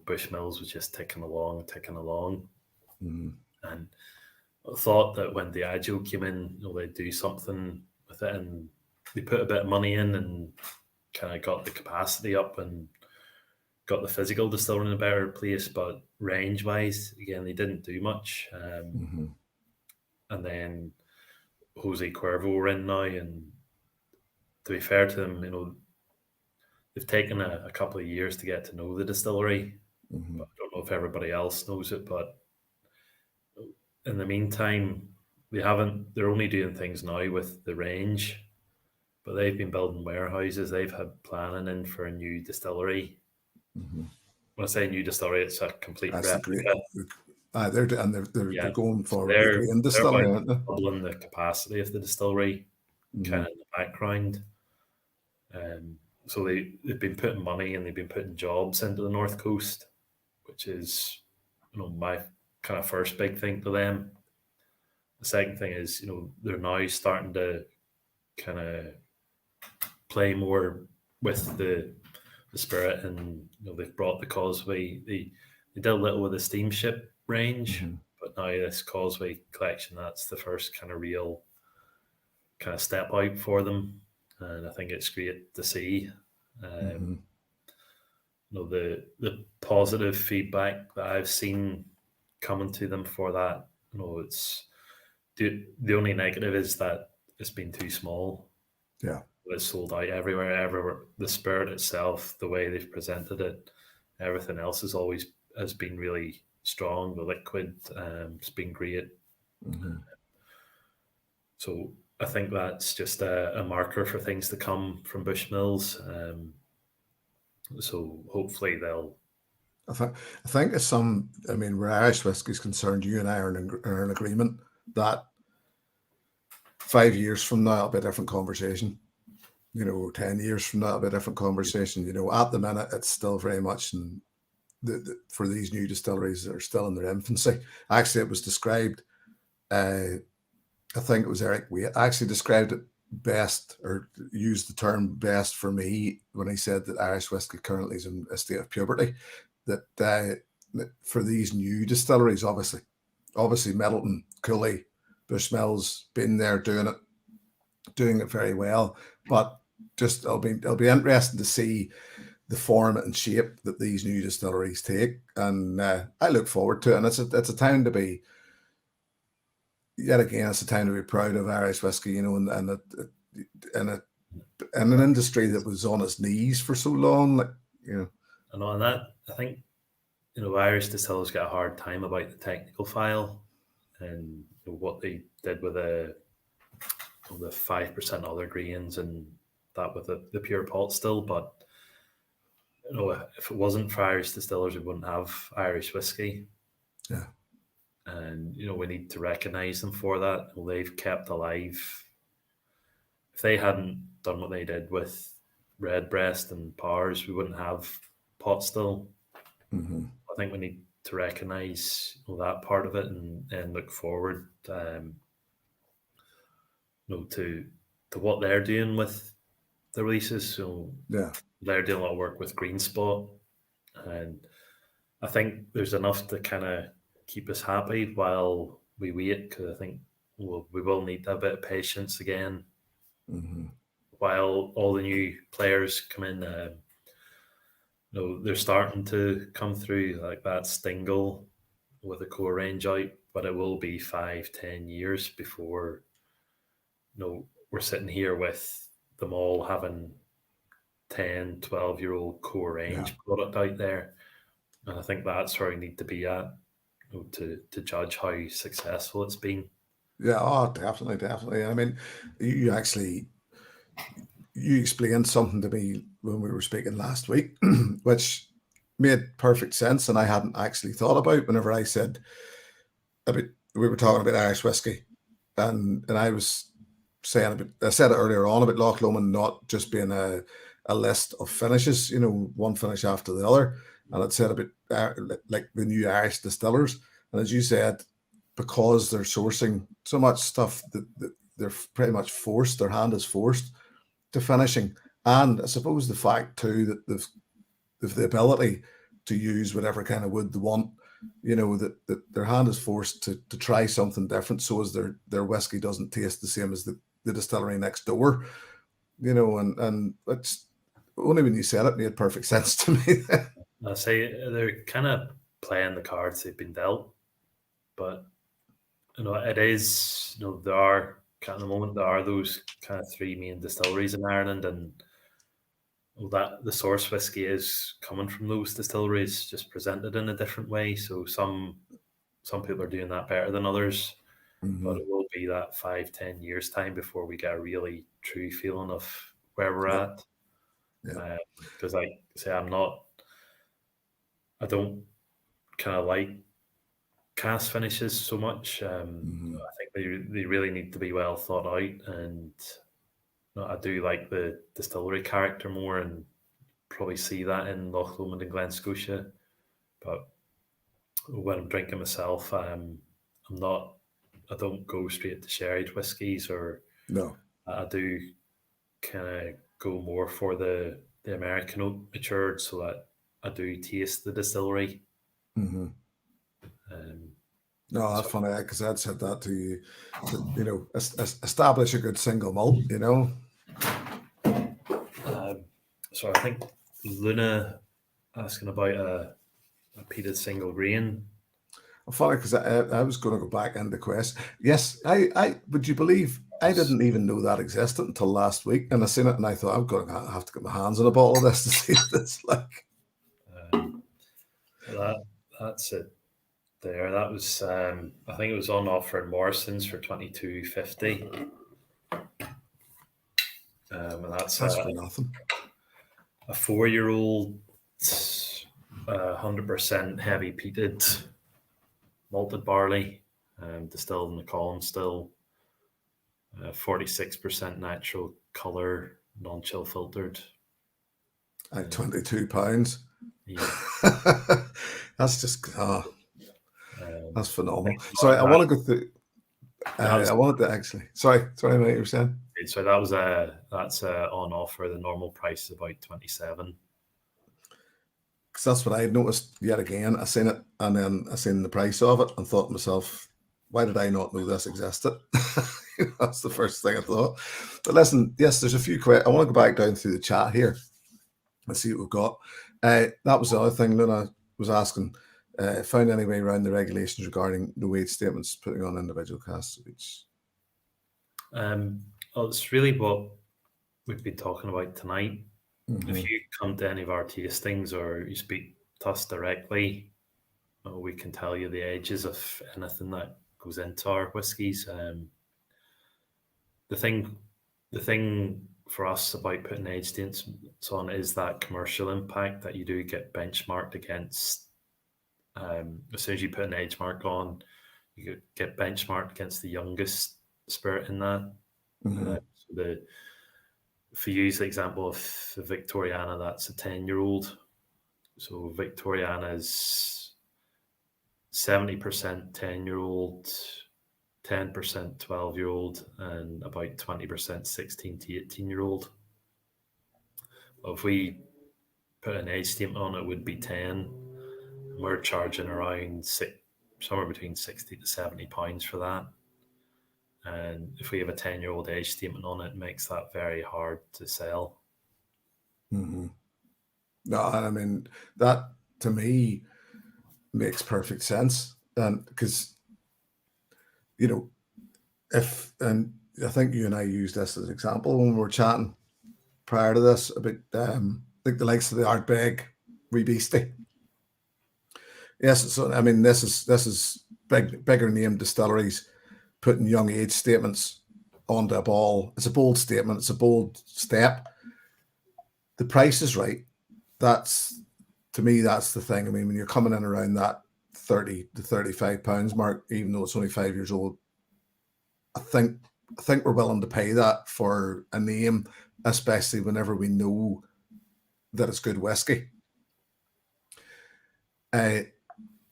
Bushmills was just ticking along. Mm-hmm. And I thought that when Diageo came in, they'd do something with it, and they put a bit of money in and kind of got the capacity up and got the physical distillery in a better place. But range-wise, again, they didn't do much. Mm-hmm. And then Jose Cuervo were in now, and to be fair to them, they've taken a couple of years to get to know the distillery. Mm-hmm. But I don't know if everybody else knows it, but in the meantime, they're only doing things now with the range, but they've been building warehouses. They've had planning in for a new distillery. Mm-hmm. When I say new distillery, it's a complete That's the great. replica. They're going So for the they're grain they're distillery, about aren't they? doubling the capacity of the distillery, Mm-hmm. kind of in the background. So they've been putting money and they've been putting jobs into the North Coast, which is my kind of first big thing to them. The second thing is they're now starting to kind of play more with the spirit, and they've brought the Causeway. They did a little with the steamship range, but now this Causeway collection, that's the first kind of real kind of step out for them, and I think it's great to see. The positive feedback that I've seen coming to them for that. It's the only negative is that it's been too small. Yeah. It's sold out everywhere. The spirit itself, the way they've presented it, everything else has been really strong. The liquid, it's been great. So I think that's just a marker for things to come from Bushmills. So hopefully they'll. I think as where Irish whiskey is concerned, you and I are in agreement that 5 years from now it'll be a different conversation. 10 years from now it'll be a different conversation. At the minute it's still very much for these new distilleries that are still in their infancy. Actually, it was described. I think it was Eric Waite actually described it best, or used the term best for me, when he said that Irish whiskey currently is in a state of puberty. That for these new distilleries, obviously Middleton, Cooley, Bushmills been there doing it very well, but just it'll be interesting to see the form and shape that these new distilleries take, and I look forward to it. And it's a time to be. Yet again, it's a time to be proud of Irish whiskey, and an industry that was on its knees for so long, I know, and that I think Irish distillers get a hard time about the technical file and what they did with the 5% other grains and that with the pure pot still. But if it wasn't for Irish distillers, we wouldn't have Irish whiskey. Yeah. And we need to recognise them for that. They've kept alive. If they hadn't done what they did with Redbreast and Powers, we wouldn't have pot still. I think we need to recognise that part of it and look forward to what they're doing with the releases. So they're doing a lot of work with Green Spot, and I think there's enough to kind of keep us happy while we wait, because I think we will need a bit of patience again while all the new players come in. They're starting to come through, like that Stingle with a core range out, but it will be 5-10 years before we're sitting here with them all having 10-12-year-old core range product out there. And I think that's where we need to be at to judge how successful it's been. Yeah, definitely. I mean, you explained something to me when we were speaking last week, which made perfect sense, and I hadn't actually thought about. Whenever I said we were talking about Irish whiskey, and I was saying I said it earlier on about Loch Lomond not just being a list of finishes, one finish after the other. And it said about like the new Irish distillers. And as you said, because they're sourcing so much stuff that they're pretty much forced, their hand is forced to finishing. And I suppose the fact too that they've the ability to use whatever kind of wood they want, that their hand is forced to try something different, so as their whiskey doesn't taste the same as the distillery next door, and it's only when you said it made perfect sense to me. I say they're kind of playing the cards they've been dealt, but it is there are at the moment there are those kind of three main distilleries in Ireland, and that the source whiskey is coming from those distilleries, just presented in a different way. So some people are doing that better than others, but it will be that 5-10 years time before we get a really true feeling of where we're at. Because like I say, I don't kind of like cast finishes so much. I think they really need to be well thought out, and I do like the distillery character more, and probably see that in Loch Lomond and Glen Scotia. But when I'm drinking myself, I don't go straight to sherried whiskies, or I do kind of go more for the American oak matured, so that I do taste the distillery. Mm-hmm. Um, No, that's so funny because I'd said that to you. Establish a good single malt. so I think Luna asking about a peated single grain. Funny because I was going to go back into the quest. Yes, I would you believe I didn't even know that existed until last week, and I seen it and I thought I'm going to have to get my hands on a bottle of this to see what it's like. That's it there. That was I think it was on offer in Morrison's for $22.50. And that's That's for nothing. a 4-year-old, 100% heavy peated malted barley, distilled in the column still, 46% natural colour, non-chill filtered. At £22. Yeah. That's just that's phenomenal. I So I that, want to go through. was, I wanted to actually. Sorry, mate. You were saying. so that's on offer. The normal price is about 27. Because that's what I noticed yet again. I seen it, and then I seen the price of it, and thought to myself, "Why did I not know this existed?" That's the first thing I thought. But listen, yes, there's a few questions. I want to go back down through the chat here. Let's see what we've got. That was the other thing Luna was asking. Found any way around the regulations regarding no age statements putting on individual casks of each? Well, it's really what we've been talking about tonight. Mm-hmm. If you come to any of our tastings or you speak to us directly, we can tell you the ages of anything that goes into our whiskies. The thing for us about putting age statements on is that commercial impact that you do get benchmarked against. As soon as you put an age mark on, you get benchmarked against the youngest spirit in that. Mm-hmm. If you use the example of the Victoriana, that's a 10-year-old. So Victoriana is 70% 10-year-old, 10% 12-year-old, and about 20% 16 to 18-year-old. If we put an age statement on, it would be 10. We're charging around somewhere between 60 to 70 pounds for that. And if we have a 10-year-old age statement on it, it makes that very hard to sell. Mm-hmm. No, I mean, that to me makes perfect sense. Because, and I think you and I used this as an example when we were chatting prior to this about like the likes of the Ardbeg Wee Beastie. Yes, so I mean, this is bigger name distilleries putting young age statements onto a ball. It's a bold statement. It's a bold step. The price is right. To me, that's the thing. I mean, when you're coming in around that 30 to 35 pounds mark, even though it's only 5 years old, I think we're willing to pay that for a name, especially whenever we know that it's good whiskey.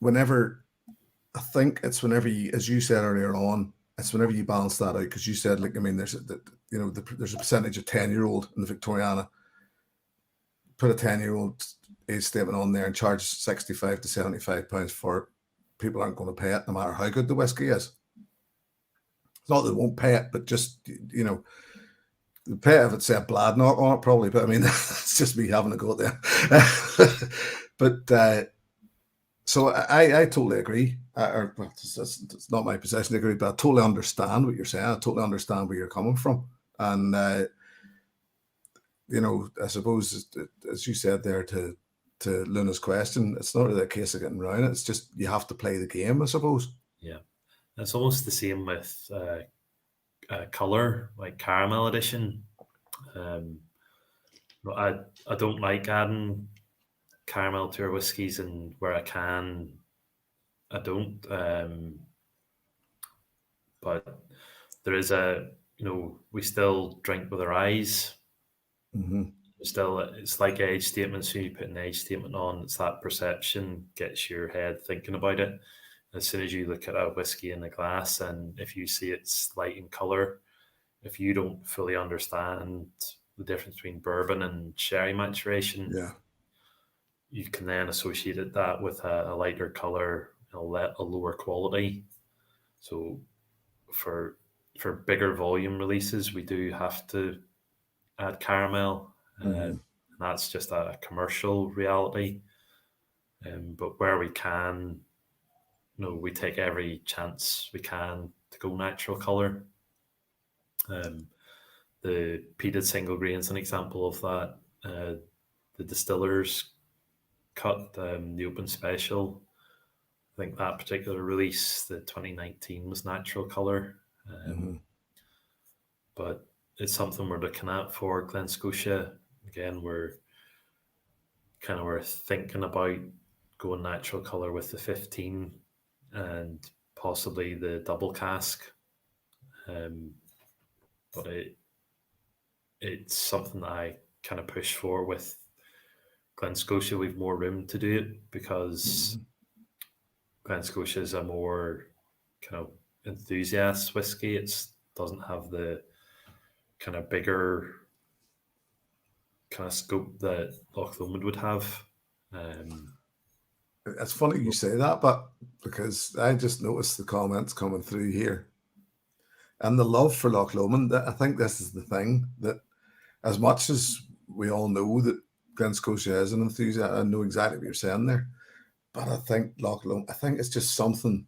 Whenever whenever you, as you said earlier on, it's whenever you balance that out, because you said, like, I mean, there's a percentage of 10-year-old in the Victoriana. Put a 10-year-old age statement on there and charge 65 to 75 pounds for it. People aren't going to pay it, no matter how good the whiskey is. It's not that they won't pay it, but just, they pay it if it said Blood Knock on it, probably. But I mean, that's just me having a go at them. But so I totally agree. It's not my position to agree, but I totally understand what you're saying. I totally understand where you're coming from. And, I suppose, as you said there to Luna's question, it's not really a case of getting around it. It's just you have to play the game, I suppose. Yeah. It's almost the same with colour, like caramel edition. I don't like adding caramel to our whiskies, and where I can, I don't. But there is we still drink with our eyes. Mm-hmm. Still, it's like age statements. So you put an age statement on, it's that perception gets your head thinking about it. As soon as you look at a whiskey in the glass, and if you see it's light in color, if you don't fully understand the difference between bourbon and sherry maturation, Yeah. you can then associate that with a lighter color, a lower quality. So for bigger volume releases, we do have to add caramel. Mm-hmm. And that's just a commercial reality. But where we can, we take every chance we can to go natural color. The peated single grain is an example of that. The distillers cut, the open special. I think that particular release, the 2019, was natural color. Mm-hmm. But it's something we're looking at for Glen Scotia. Again, we're thinking about going natural color with the 15 and possibly the double cask. But it's something that I kind of push for with Glen Scotia. We've more room to do it because Glen Scotia is a more kind of enthusiast whiskey. It doesn't have the kind of bigger kind of scope that Loch Lomond would have. It's funny you say that, but because I just noticed the comments coming through here and the love for Loch Lomond. I think this is the thing, that as much as we all know that Glen Scotia is an enthusiast, I know exactly what you're saying there, but I think Loch Lomond, I think it's just something.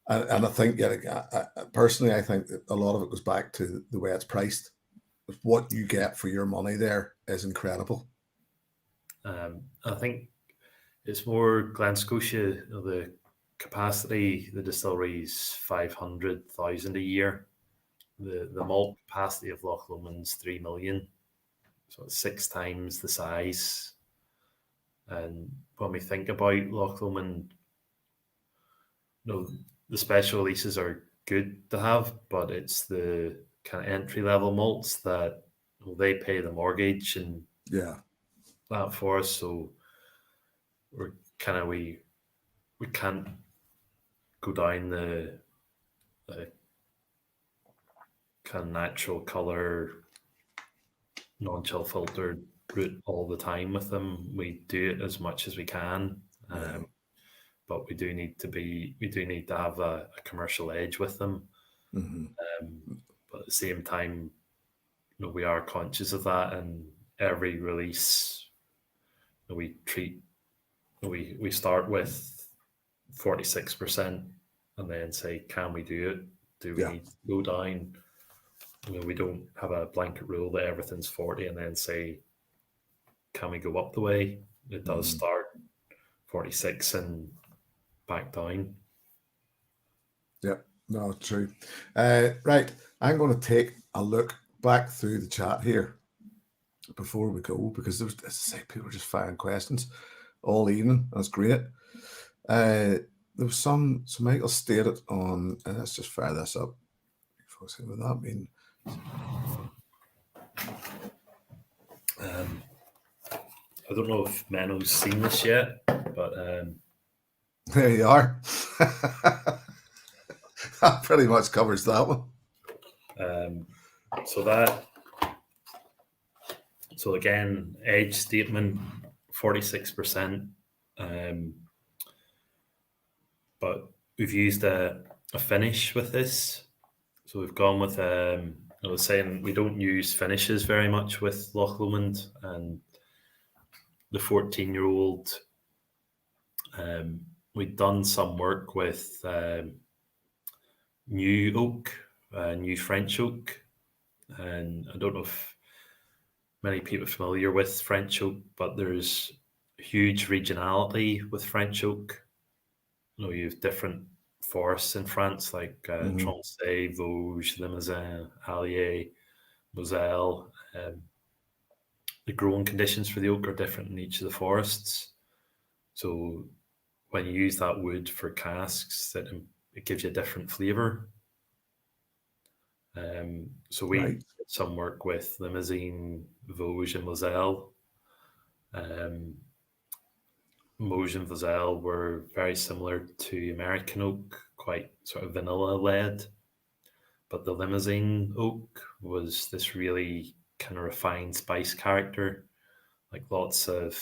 And I think, personally, I think that a lot of it goes back to the way it's priced. What you get for your money there is incredible. I think it's more Glen Scotia, the capacity, the distillery is 500,000 a year. The malt capacity of Loch Lomond's 3 million. So it's 6 times the size. And when we think about Loch Lomond, the special releases are good to have, but it's the kind of entry level malts that they pay the mortgage and that for us. So we're kind of we can't go down the kind of natural color, non-chill filtered route all the time with them. We do it as much as we can. But we do need to have a commercial edge with them. Mm-hmm. But at the same time, we are conscious of that, and every release we start with 46% and then say, can we do it? Do we need to go down? We don't have a blanket rule that everything's 40 and then say, can we go up the way? It does start 46 and back down. Yeah, no, true. Right, I'm going to take a look back through the chat here before we go, because there's, as I say, people are just firing questions all evening. That's great. There was some, so Michael stated on, and let's just fire this up. Folks, what would that mean? I don't know if Menno's seen this yet, but there you are. That pretty much covers that one. So again, edge statement, 46%. But we've used a finish with this. So we've gone with, I was saying we don't use finishes very much with Loch Lomond, and the 14-year-old, we'd done some work with new oak, new French oak. And I don't know if many people are familiar with French oak, but there's huge regionality with French oak. You have different forests in France, like Tronçais, Vosges, Limousin, Allier, Moselle. The growing conditions for the oak are different in each of the forests. So when you use that wood for casks, it gives you a different flavour. So we did some work with Limousin, Vosges, and Moselle. Vosges and Moselle were very similar to American oak, quite sort of vanilla led. but the Limousine oak was this really kind of refined spice character, like lots of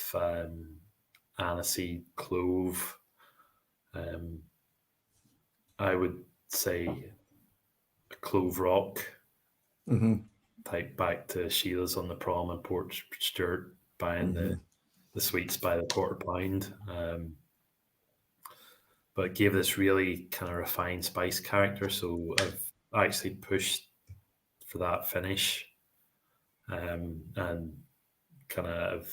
aniseed, clove. I would say a clove rock Mm-hmm. type, back to Sheila's on the prom in Port Stewart, buying Mm-hmm. the sweets by the quarter pound. But it gave this really kind of refined spice character. So I've actually pushed for that finish, and kind of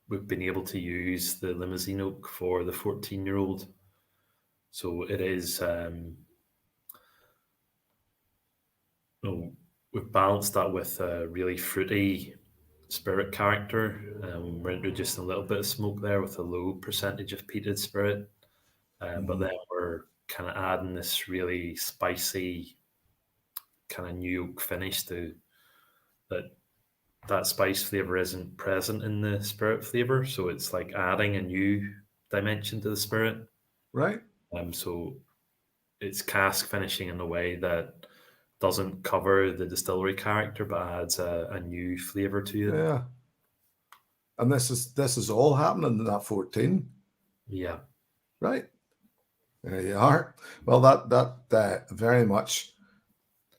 we've been able to use the Limousine oak for the 14-year-old. So it is, we've balanced that with a really fruity spirit character. We're introducing a little bit of smoke there with a low percentage of peated spirit. But then we're kind of adding this really spicy kind of new oak finish to that spice flavor isn't present in the spirit flavor. So it's like adding a new dimension to the spirit. Right. So it's cask finishing in a way that doesn't cover the distillery character, but adds a new flavor to it. Yeah. And this is all happening in that 14. Yeah. Right. There you are. Well, that very much,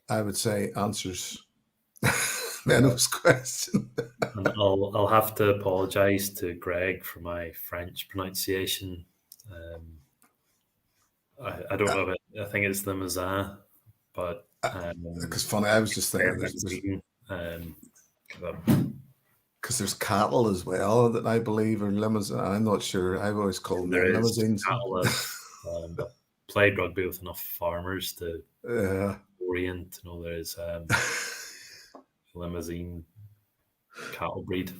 I would say, answers Menno's question. And I'll have to apologise to Greg for my French pronunciation. I don't know if I think it's the Mazin, but Because funny, I was just thinking because there's cattle as well that I believe are limousine. I'm not sure. I've always called them limousines. But played rugby with enough farmers to orient to know there's limousine cattle breed.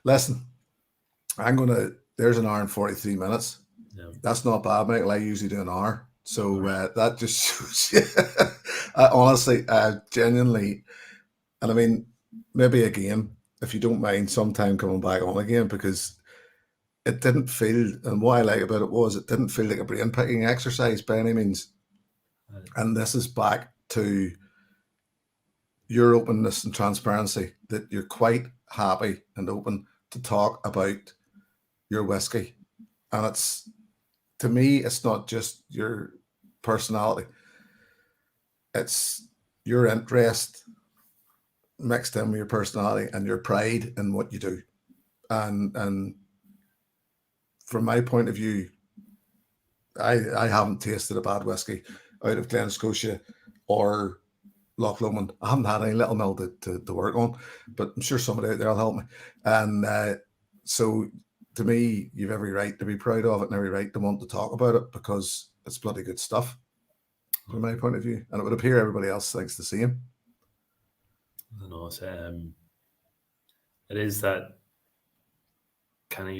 Listen, there's an hour and 43 minutes. Yeah. That's not bad, Michael. I usually do an hour. So that just shows you. Honestly, genuinely, and I mean, maybe again, if you don't mind, sometime coming back on again, because it didn't feel, and what I like about it was it didn't feel like a brain picking exercise by any means. Right. And this is back to your openness and transparency, that you're quite happy and open to talk about your whiskey. And it's, to me, it's not just your personality. It's your interest mixed in with your personality and your pride in what you do. And from my point of view, I haven't tasted a bad whiskey out of Glen Scotia or Loch Lomond. I haven't had any Little Mill to work on, but I'm sure somebody out there will help me. And so to me, you've every right to be proud of it and every right to want to talk about it, because it's bloody good stuff from my point of view. And it would appear everybody else thinks the same. I know, it is that kind of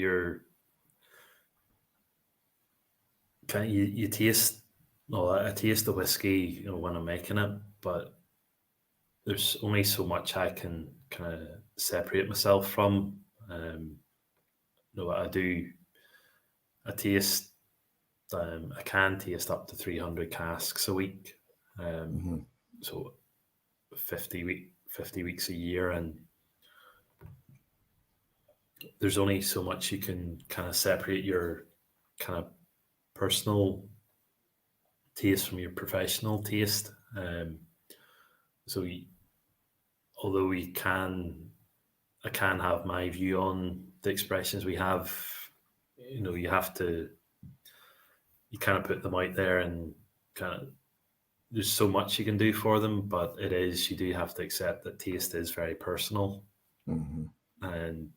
you taste. Well, I taste the whiskey, when I'm making it, but there's only so much I can kind of separate myself from. I taste. I can taste up to 300 casks a week. So 50 weeks a year, and there's only so much you can kind of separate your kind of personal taste from your professional taste. So although I can have my view on the expressions we have, you have to, you kind of put them out there, and kind of, there's so much you can do for them, but you do have to accept that taste is very personal. And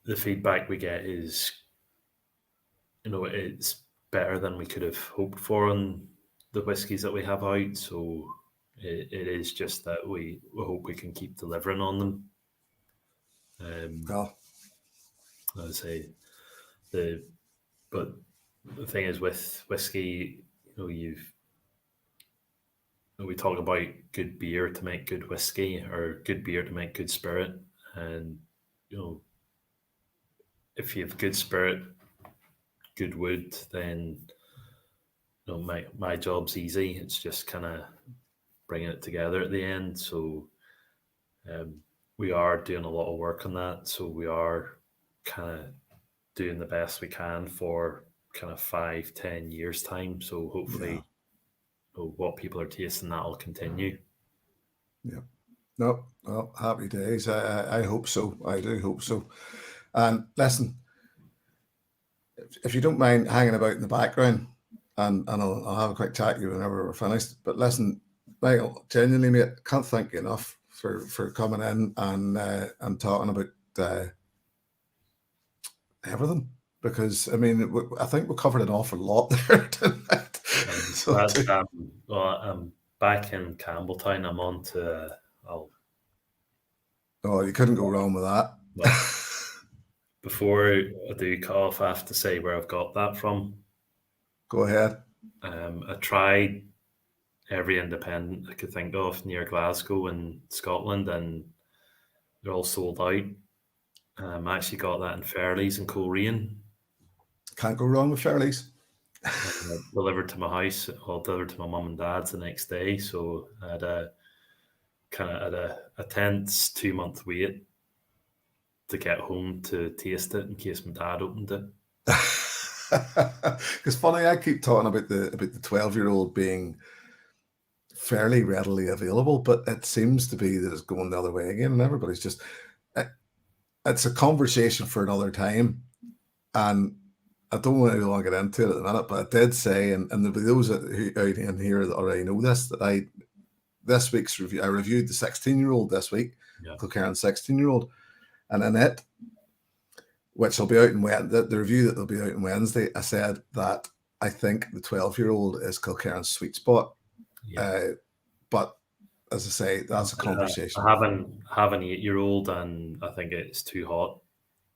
the feedback we get is, it's better than we could have hoped for on the whiskies that we have out. So it is just that we hope we can keep delivering on them. I would say but the thing is with whiskey, we talk about good beer to make good whiskey, or good beer to make good spirit. And, if you have good spirit, good wood, then my job's easy. It's just kind of bringing it together at the end. So we are doing a lot of work on that. So we are kind of doing the best we can for kind of 5-10 years time. So hopefully what people are tasting, that will continue. Yeah. No, well, happy days. I hope so. I do hope so. And listen, if you don't mind hanging about in the background, and I'll have a quick chat to you whenever we're finished. But listen, Michael, genuinely, mate, can't thank you enough for coming in and talking about everything. Because I mean, I think we covered an awful lot there tonight. Well, I'm back in Campbelltown. I'm on to. Oh, you couldn't go wrong with that. Well, before I do cut off, I have to say where I've got that from. Go ahead. I tried every independent I could think of near Glasgow in Scotland, and they're all sold out. I actually got that in Fairleys in Coleraine. Can't go wrong with Fairleys. Delivered to my house, or delivered to my mum and dad's the next day. So I had a tense 2-month wait to get home to taste it in case my dad opened it. Because funny, I keep talking about the 12-year-old being fairly readily available, but it seems to be that it's going the other way again, and everybody's just. It's a conversation for another time, and I don't want to get into it at the minute, but I did say, and there'll be those who out in here that already know this, that this week's review, I reviewed the 16-year-old this week, Kilkerran 16-year-old, and in it, which will be out in the review that will be out on Wednesday, I said that I think the 12-year-old is Kilkerran's sweet spot. But as I say, that's a conversation. I have an 8-year-old, and I think it's too hot.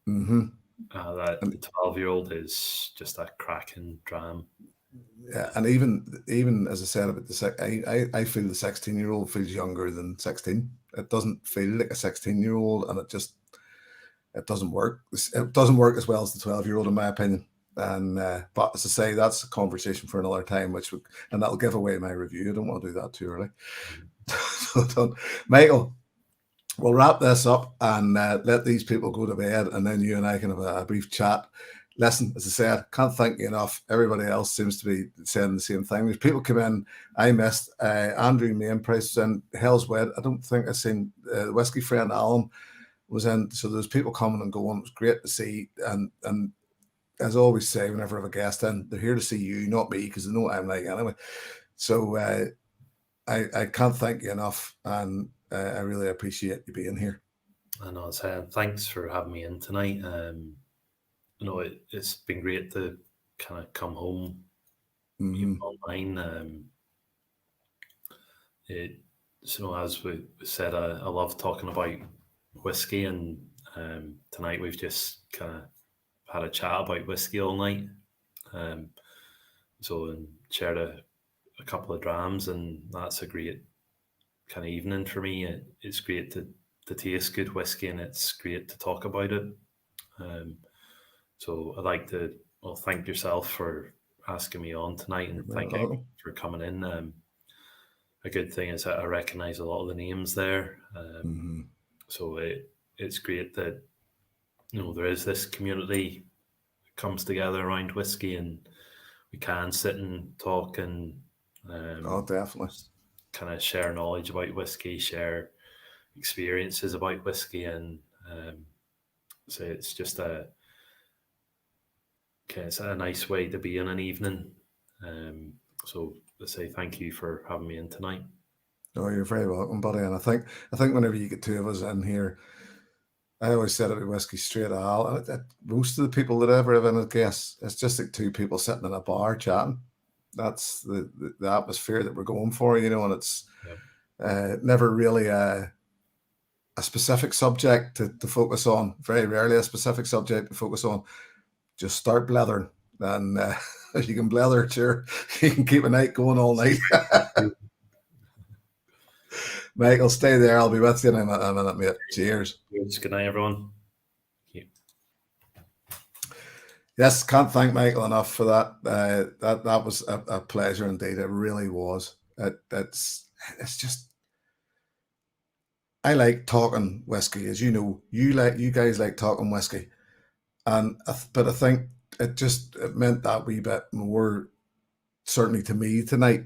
Mm-hmm. The 12-year-old is just a cracking dram. Yeah, and even as I said about I feel the 16-year-old feels younger than 16. It doesn't feel like a 16-year-old, and it doesn't work. It doesn't work as well as the 12-year-old, in my opinion. And but as I say, that's a conversation for another time, and that'll give away my review. I don't want to do that too early. So, Michael, we'll wrap this up and let these people go to bed, and then you and I can have a brief chat. Listen, as I said, can't thank you enough. Everybody else seems to be saying the same thing. There's people come in. I missed Andrew Mainprice was in Hell's Wed. I don't think I've seen the whiskey friend Alan was in. So there's people coming and going. It was great to see. And as I always say, whenever I have a guest in, they're here to see you, not me, because they know what I'm like anyway. So I can't thank you enough, and I really appreciate you being here. I know. Thanks for having me in tonight. It's been great to kind of come home even online. So as we said, I love talking about whiskey, and tonight we've just kind of had a chat about whiskey all night. And shared a couple of drams, and that's a great kind of evening for me. It's great to taste good whiskey, and it's great to talk about it. So I'd like to thank yourself for asking me on tonight, and thank you for coming in. A good thing is that I recognise a lot of the names there. So it's great that there is this community that comes together around whiskey, and we can sit and talk and definitely kind of share knowledge about whiskey, share experiences about whiskey, and so it's just it's a nice way to be in an evening. So I say thank you for having me in tonight. Oh, you're very welcome, buddy. And I think whenever you get two of us in here, I always said it with whiskey straight ale. And most of the people that ever have been a guest, it's just like two people sitting in a bar chatting. That's the atmosphere that we're going for, and it's never really a specific subject to focus on. Very rarely a specific subject to focus on. Just start blethering, and if you can blether, sure, you can keep a night going all night. Michael, stay there. I'll be with you in a minute, mate. Cheers. Good night, everyone. Yes, can't thank Michael enough for that. That was a pleasure indeed. It really was. It's just I like talking whiskey, as you know. You guys like talking whiskey, and but I think it meant that wee bit more, certainly to me tonight,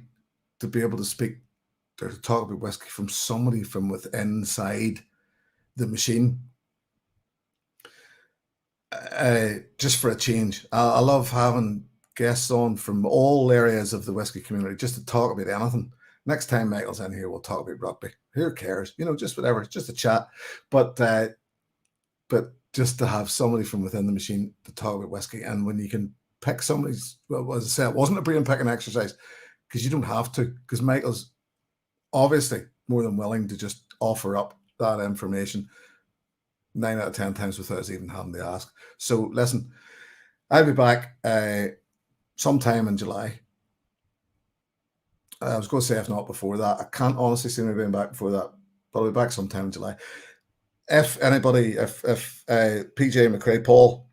to be able to speak or to talk about whiskey from somebody from within inside the machine. Just for a change, I love having guests on from all areas of the whiskey community just to talk about anything. Next time Michael's in here, we'll talk about rugby. Who cares? Just whatever. It's just a chat. But just to have somebody from within the machine to talk about whiskey, and when you can pick somebody's, well, as I said, it wasn't a brain picking exercise because you don't have to. Because Michael's obviously more than willing to just offer up that information 9 out of 10 times without us even having to ask. So listen, I'll be back sometime in July. I was going to say if not before that. I can't honestly see me being back before that, but I'll be back sometime in July. If anybody, if PJ McCrae, Paul,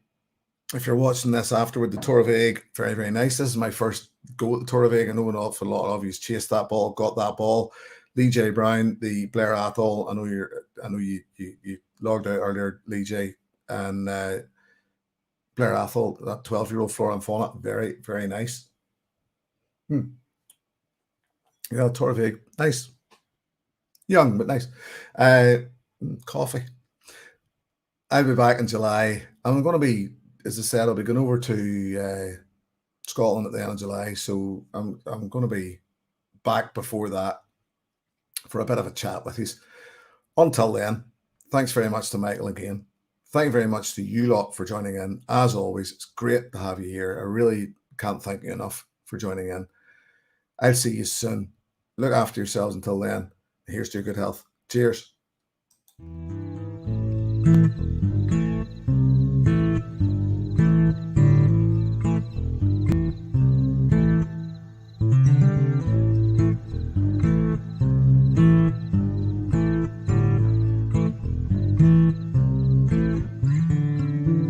if you're watching this afterward, the Tour of Aig, very, very nice. This is my first go at the Tour of Aig. I know an awful lot of you chased that ball, got that ball. Lee J. Brown, the Blair Athol. I know you logged out earlier, Lee J. And Blair Athol, that 12-year-old Flora Fauna, very, very nice. Yeah, Tour of Aig, nice. Young, but nice. Coffee. I'll be back in July. I'm going to be, as I said, I'll be going over to Scotland at the end of July. So I'm going to be back before that for a bit of a chat with you. Until then, thanks very much to Michael again. Thank you very much to you lot for joining in. As always, it's great to have you here. I really can't thank you enough for joining in. I'll see you soon. Look after yourselves until then. Here's to your good health. Cheers.